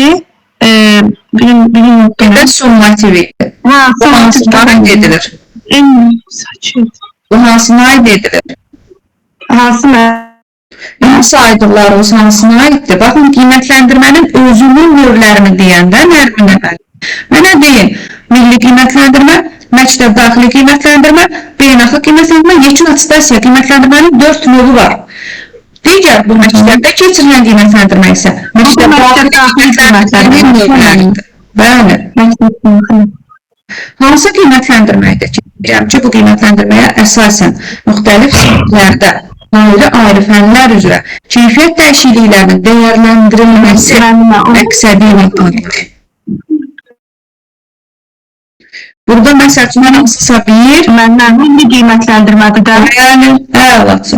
Bir də summativ idi. Bu hansına aid edilir? Bu hansına aid edilir? Hansı aydırlar olsa hansına aiddir? Baxın, qiymətləndirmənin özünün növlərini deyəndə Nərminə mənə deyin, milli qiymətləndirmə, məktəb daxili qiymətləndirmə, beynəlxalq qiymətləndirmə, yekun attestasiya qiymətləndirmənin 4 növü var. Digər bu məktəbdə keçirilən qiymətləndirmə isə məktəb daxili qiymətləndirmənin növləridir. Bəli. Hansı qiymətləndirməkdə keçirəm ki, bu qiymətləndirməyə əsasən müxtəlif siniflərdə ayrı-ayrı fənlər üzrə keyfiyyət dəyişikliklərinin dəyərləndirilməsi məqsədi ilə aparılır. Burada məsəl üçün hansısa bir milli qiymətləndirmədir də. Yəni,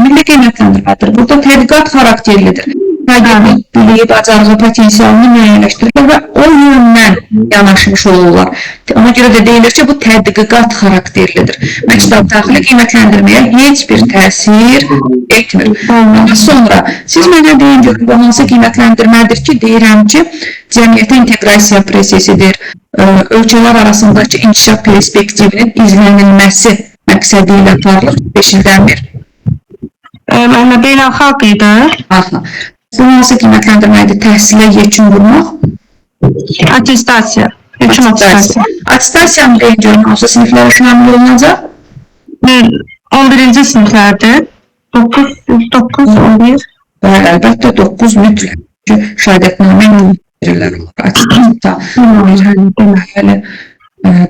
milli qiymətləndirmədir. Burada tədqiqat xarakterlidir. Şagirdin biliyi, bacarığı, potensialını müəyyənləşdirir və o yöndən yanaşmış olurlar. Ona görə də deyilir ki, bu tədqiqat xarakterlidir. Məktəb daxili qiymətləndirməyə heç bir təsir etmir. Daha sonra siz mənə deyin görün, bu hansı qiymətləndirmədir ki, deyirəm ki, cəmiyyətə inteqrasiya prosesidir, ölkələr arasındakı inkişaf perspektivinin izlənilməsi məqsədi ilə aparılır, 5 ildən bir. Mənə beynəlxalq idi. Bu hansı qiymətləndirmədir? Təhsilə yekun vurmaq? Attestasiya. üçün atestasiya. Atestasiyanın birinci hansı siniflərə şamil olunacaq? 11-ci siniflərdir. 9-11. Bəli, əlbəttə 9 mütləq. Şəhadətnamə verirlər atestasiya.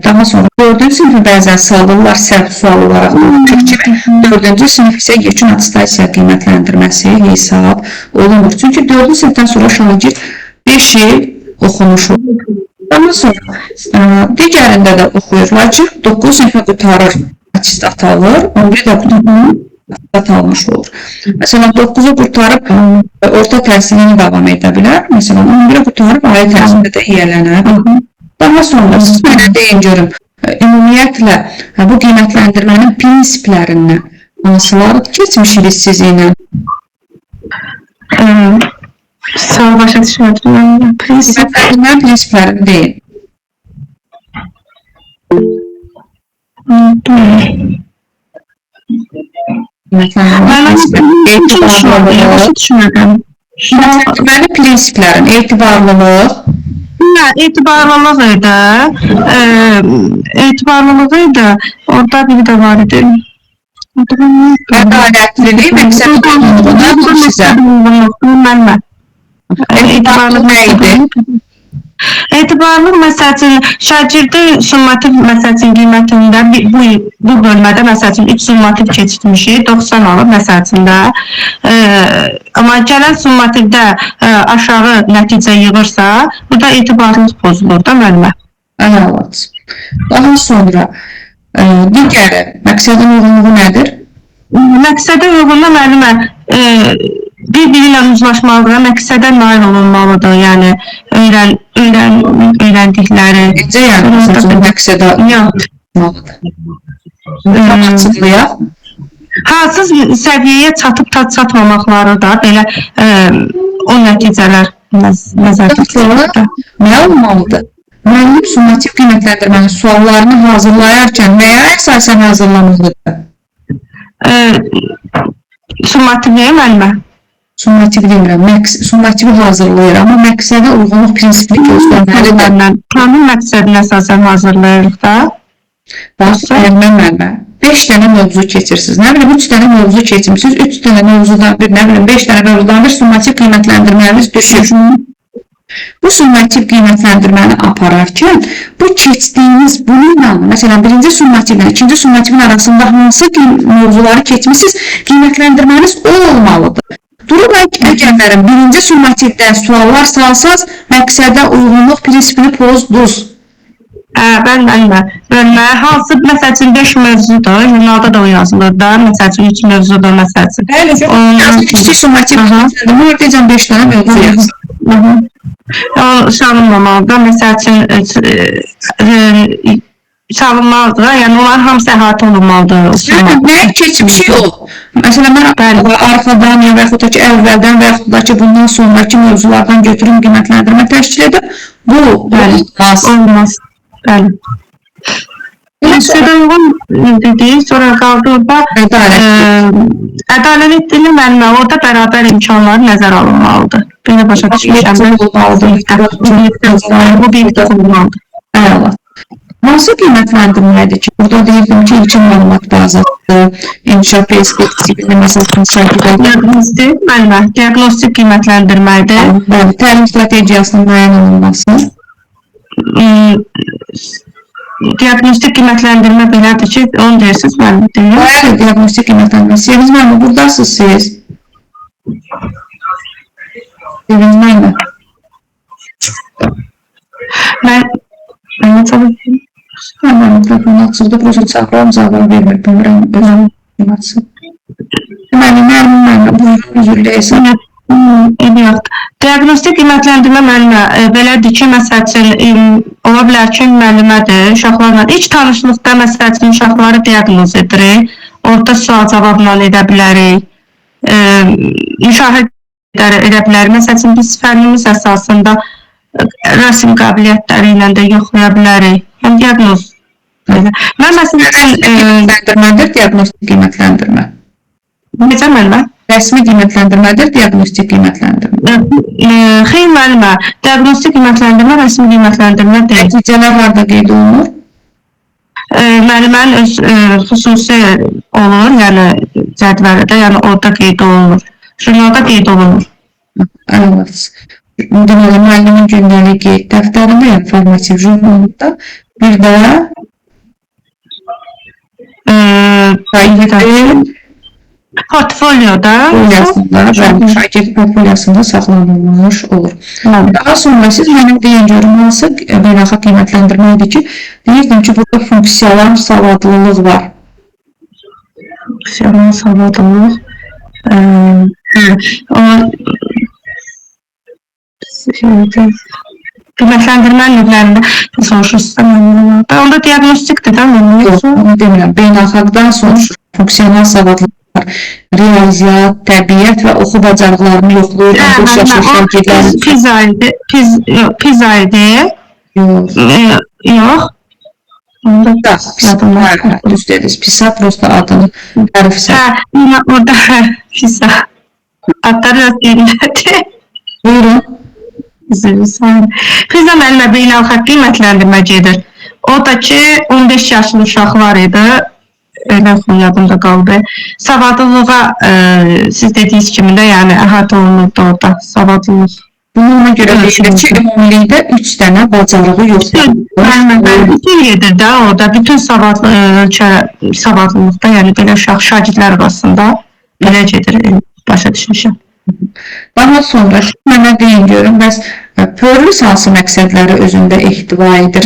Daha sonra 4-cü sinifi bəzən salırlar, səhv sual olaraq kimi. 4-cü sinif isə yekun attestasiya qiymətləndirməsi, hesab olunur. Çünki 4-cü sinifdən sonra şagird 5 il oxumuş olur. Daha sonra digərində də oxuyurlar ki, 9 sinifə qutarır, attestat alır, 11 də attestat almış olur. Məsələn, 9-u qurtarıb orta təhsilini davam edə bilər. Məsələn, 11-i qurtarıb ali təhsildə də yiyələnər. Daha sonra siz mənə deyin görüm, ümumiyyətlə bu qiymətləndirmənin prinsiplərindən hansıları keçmişsiniz sizinlə? Sağ başa düşmədim. Qiymətləndirmənin prinsiplərini deyin. Qiymətləndirmənin prinsiplərini, etibarlılıq, etibarlılığı da orada biri də var idi. ədalətlilik, məqsəd uyğunluğuna sizə. Etibarlıq nə idi? Etibarlıq məsəl üçün şagirdin summativ məsəl üçün qiymətində bu bölmədə məsəl üçün 3 summativ keçirmişik, 90 alıb məsəl üçün də. Amma gələn summativdə aşağı nəticə yığırsa, burada etibarlıq pozulur da müəllimə. Əlavat. Daha sonra digəri məqsədin uyğunluğu nədir? Məqsədə uyğunluğu müəllimə bir-biri ilə uzlaşmalıdır, məqsədə nail olunmalıdır, yəni öyrəndikləri. Necə yəni, məqsədə uyğunluqdur? Açıqlayaq. Hansı səviyyəyə çatıb-çatmamaqları da belə o nəticələr nəzərdə tutulur. Nə olmalıdır? Müəllim summativ qiymətləndirmənin suallarını hazırlayarkən nəyə əsasən hazırlamalıdır? Summativliyə müəllimə? Summativ demirəm, summativi hazırlayır, amma məqsədə uyğunluq prinsipini göstərməlidir. Tanım məqsədinə əsasən hazırlayırıq da. Bax, müəllimə, 5 dənə mövzu keçirsiniz. Nə bilim, 3 dənə mövzu keçirsiniz, 3 dənə mövzudan bir, nə bilim, 5 dənə mövzudan bir summativ qiymətləndirməniz düşür. Bu summativ qiymətləndirməni apararkən, bu keçdiyiniz bununla, məsələn, birinci summativlə, ikinci summativin arasında hansı mövzuları keçmişsiniz, qiymətləndirməniz o olmalıdır. Durub əgərlərin birinci summativdən suallar salsaz, məqsədə uyğunluq prinsipini pozduz. Bəlmə. Hansı, məsəl üçün 5 mövzudur, jurnalda da o yazılır da, məsəl üçün 3 mövzudur, məsəl üçün. Bəli, kiçik summativ qiymətləndirmə var, deyəcəm 5 dənə mövzu yazılır. Çalınmamalıdır, məsəl üçün çalınmalıdır, yəni onların hamısı əhatə olunmalıdır. Nəyə keçmişi o? Məsələn, mən arxadan, və yaxud da ki, əvvəldən və yaxud da ki, bundan sonraki mövzulardan götürüm qiymətləndirmə təşkil edib, bu olmaz. Bəli. Məqsədə uyğun dedik, sonra qaldı orada ədalətli müəllimə, orada bərabər imkanları nəzər alınmalıdır. Belə başa düşmüşəm. Bu bir olmalıdır. Əla. Hansı qiymətləndirmədir ki, burada deyirdim ki, ilkin məlumat bazasıdır, inkişaf perspektivini, məsələn, diaqnostik qiymətləndirmədir. Təlim strategiyasının müəyyən olunması. Diaqnostik qiymətləndirmə belədir ki, onu deyirsiniz, müəllim deyil. Bəli, diaqnostik qiymətləndirmə. Sevinç müəllim, buradasınız siz. Sevinç müəllim. Mən çalışayım. Mən mikrofonu açıldı, proje çağıram, cavab vermir, bilmirəm, özüm açsın. Müəllim, buyurun, üzürlü hesab. Diaqnostik qiymətləndirmə müəllimə belədir ki, məsəl üçün ola bilər ki, müəllimədir, uşaqlarla ilk tanışlıqda məsəl üçün uşaqları diaqnoz edirik, orada sual-cavabla edə bilərik, müşahidə edə bilərik. Məsəl üçün biz fənnimiz əsasında rəsm qabiliyyətləri ilə də yoxlaya bilərik. Həm diaqnoz. Mən məsələn qiymətləndirmədir, diaqnostik qiymətləndirmə. Necə müəllimə? Rəsmi qiymətləndirmədir, diaqnostik qiymətləndirmə. Xeyr müəllimə, diaqnostik qiymətləndirmə rəsmi qiymətləndirmə deyil. Nəticələr harda qeyd olunur? Müəllimənin öz xüsusi olur, yəni cədvəldə, yəni orada qeyd olunur. Jurnalda qeyd olunur. Evet. Deməli, müəllimin gündəlik qeyd dəftərində, yəni formativ jurnalında, bir də portfolyoda şagird portfolyosunda saxlanılmış olur. Daha sonra siz mənim deyən görüm hansı beynəlxalq qiymətləndirmə idi ki, deyirdim ki, burada funksiyalar savadlılıq var. Funksiyalar savadlılıq. Qiymətləndirmə növlərində soruşursunuz. Onda diaqnostikdir də. Yox, onu demirəm. Beynəlxalqdan soruşur. Funksiyalar savadlılıq var. Riyaziyyat, təbiət və oxu bacarıqlarını yoxlayır. PISA idi. Yox. Düz dediniz. PISA prosta adını tərifsə. Orada PISA. Adları da deyilmədi. Buyurun. PISA müəllimə beynəlxalq qiymətləndirmə gedir. O da ki, 15 yaşlı uşaqlar idi. Elə yadımda qaldı. Savadlılığa siz dediyiniz kimi də, yəni əhatə olunurdu orada savadlılıq. Buna görə deyilir ki, ümumilikdə 3 dənə bacarığı yoxdur. Bütün gedir də orada, bütün savadlılıqda, yəni belə şagirdlər arasında belə gedir, başa düşmüşəm. Daha sonra mənə deyin görün, bəs Pörlüs hansı məqsədləri özündə ehtiva edir?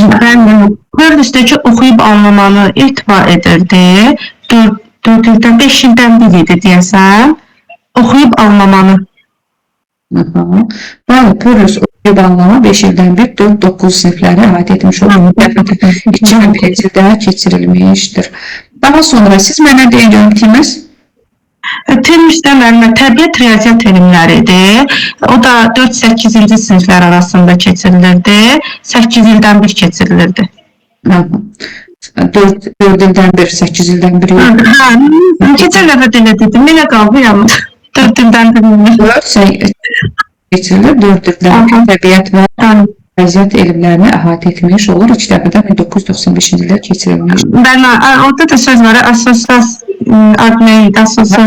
Pörlüsdəki oxuyub anlamanı ehtiva edirdi. 4 ildən 5 ildən bir idi deyəsən. Oxuyub anlamanı. Bəli, Pörlüs oxuyub anlama 5 ildən bir 4-9 sinifləri əhatə etmiş olan 2001-ci ildə keçirilmişdir. Daha sonra siz mənə deyin görün TİMS? TİMS-də müəllimə təbiət riyaziyyat elmləridir. O da 4-8-ci siniflər arasında keçirilirdi. 8 ildən bir keçirilirdi. 4 ildən bir, 8 ildən bir. Keçən dəfə də dedim, mənə qaldı yanımda. 4 ildən bir. Keçirilir, 4 ildən bir təbiət və riyaziyyat elmlərini əhatə etmiş olur. 2 dəfə də 1995-ci ildə keçirilmiş. Orada da söz var,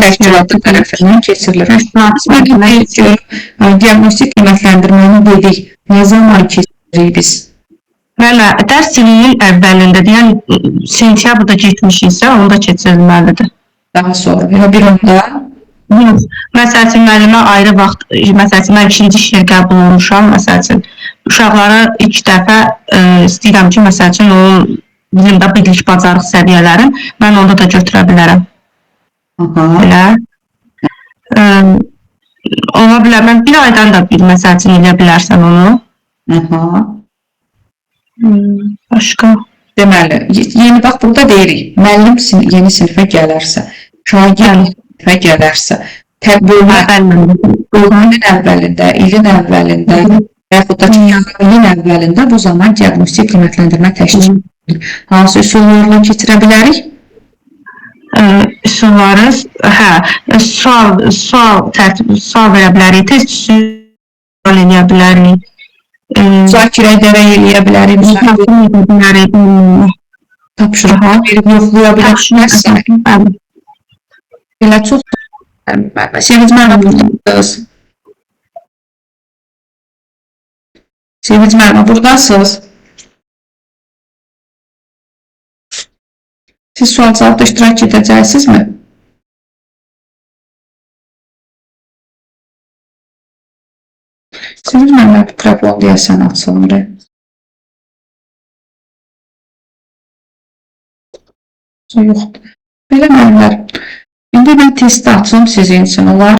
təşkilatı tərəfindən keçirilir. Diaqnostik qiymətləndirməni dedik. Nə zaman keçiririk biz? Dərs ilinin əvvəlində, yəni sentyabrda getmişiksə, onda keçirilməlidir. Daha sonra, ya bir onda? Yox, məsəl üçün müəllimə ayrı vaxt, məsəl üçün mən 2-ci işlə qəbul olmuşam, məsəl üçün uşaqlara ilk dəfə istəyirəm ki, məsəl üçün onun bilimdə bilik bacarıq səviyyələrin mən onda da götürə bilərəm. Ola bilər, mən bir aydan da bir məsəl üçün eləyə bilərsən onu. Başqa? Deməli, yeni bax burada deyirik, müəllim yeni sinifə gələrsə, şagird sinifə gələrsə, bölmənin əvvəlində, ilin əvvəlində, yaxud da ilin əvvəlində bu zaman diaqnostik qiymətləndirmə təşkil edilir. Hansı üsullarla keçirə bilərik? Üsulları, sual verə bilərik, test üsul eləyə bilərik. Müzakirə eləyə bilərik, tapşırıqlar verib yoxlaya bilərik. Belə çox Sevinç müəllimə buradasınız. Sevinç müəllimə buradasınız. Siz sual-cavabda iştirak edəcəksinizmi? Sevinç müəllimə mikrofon deyəsən açılmır. Yoxdur. Belə müəllimlər, indi mən testi açım sizin üçün.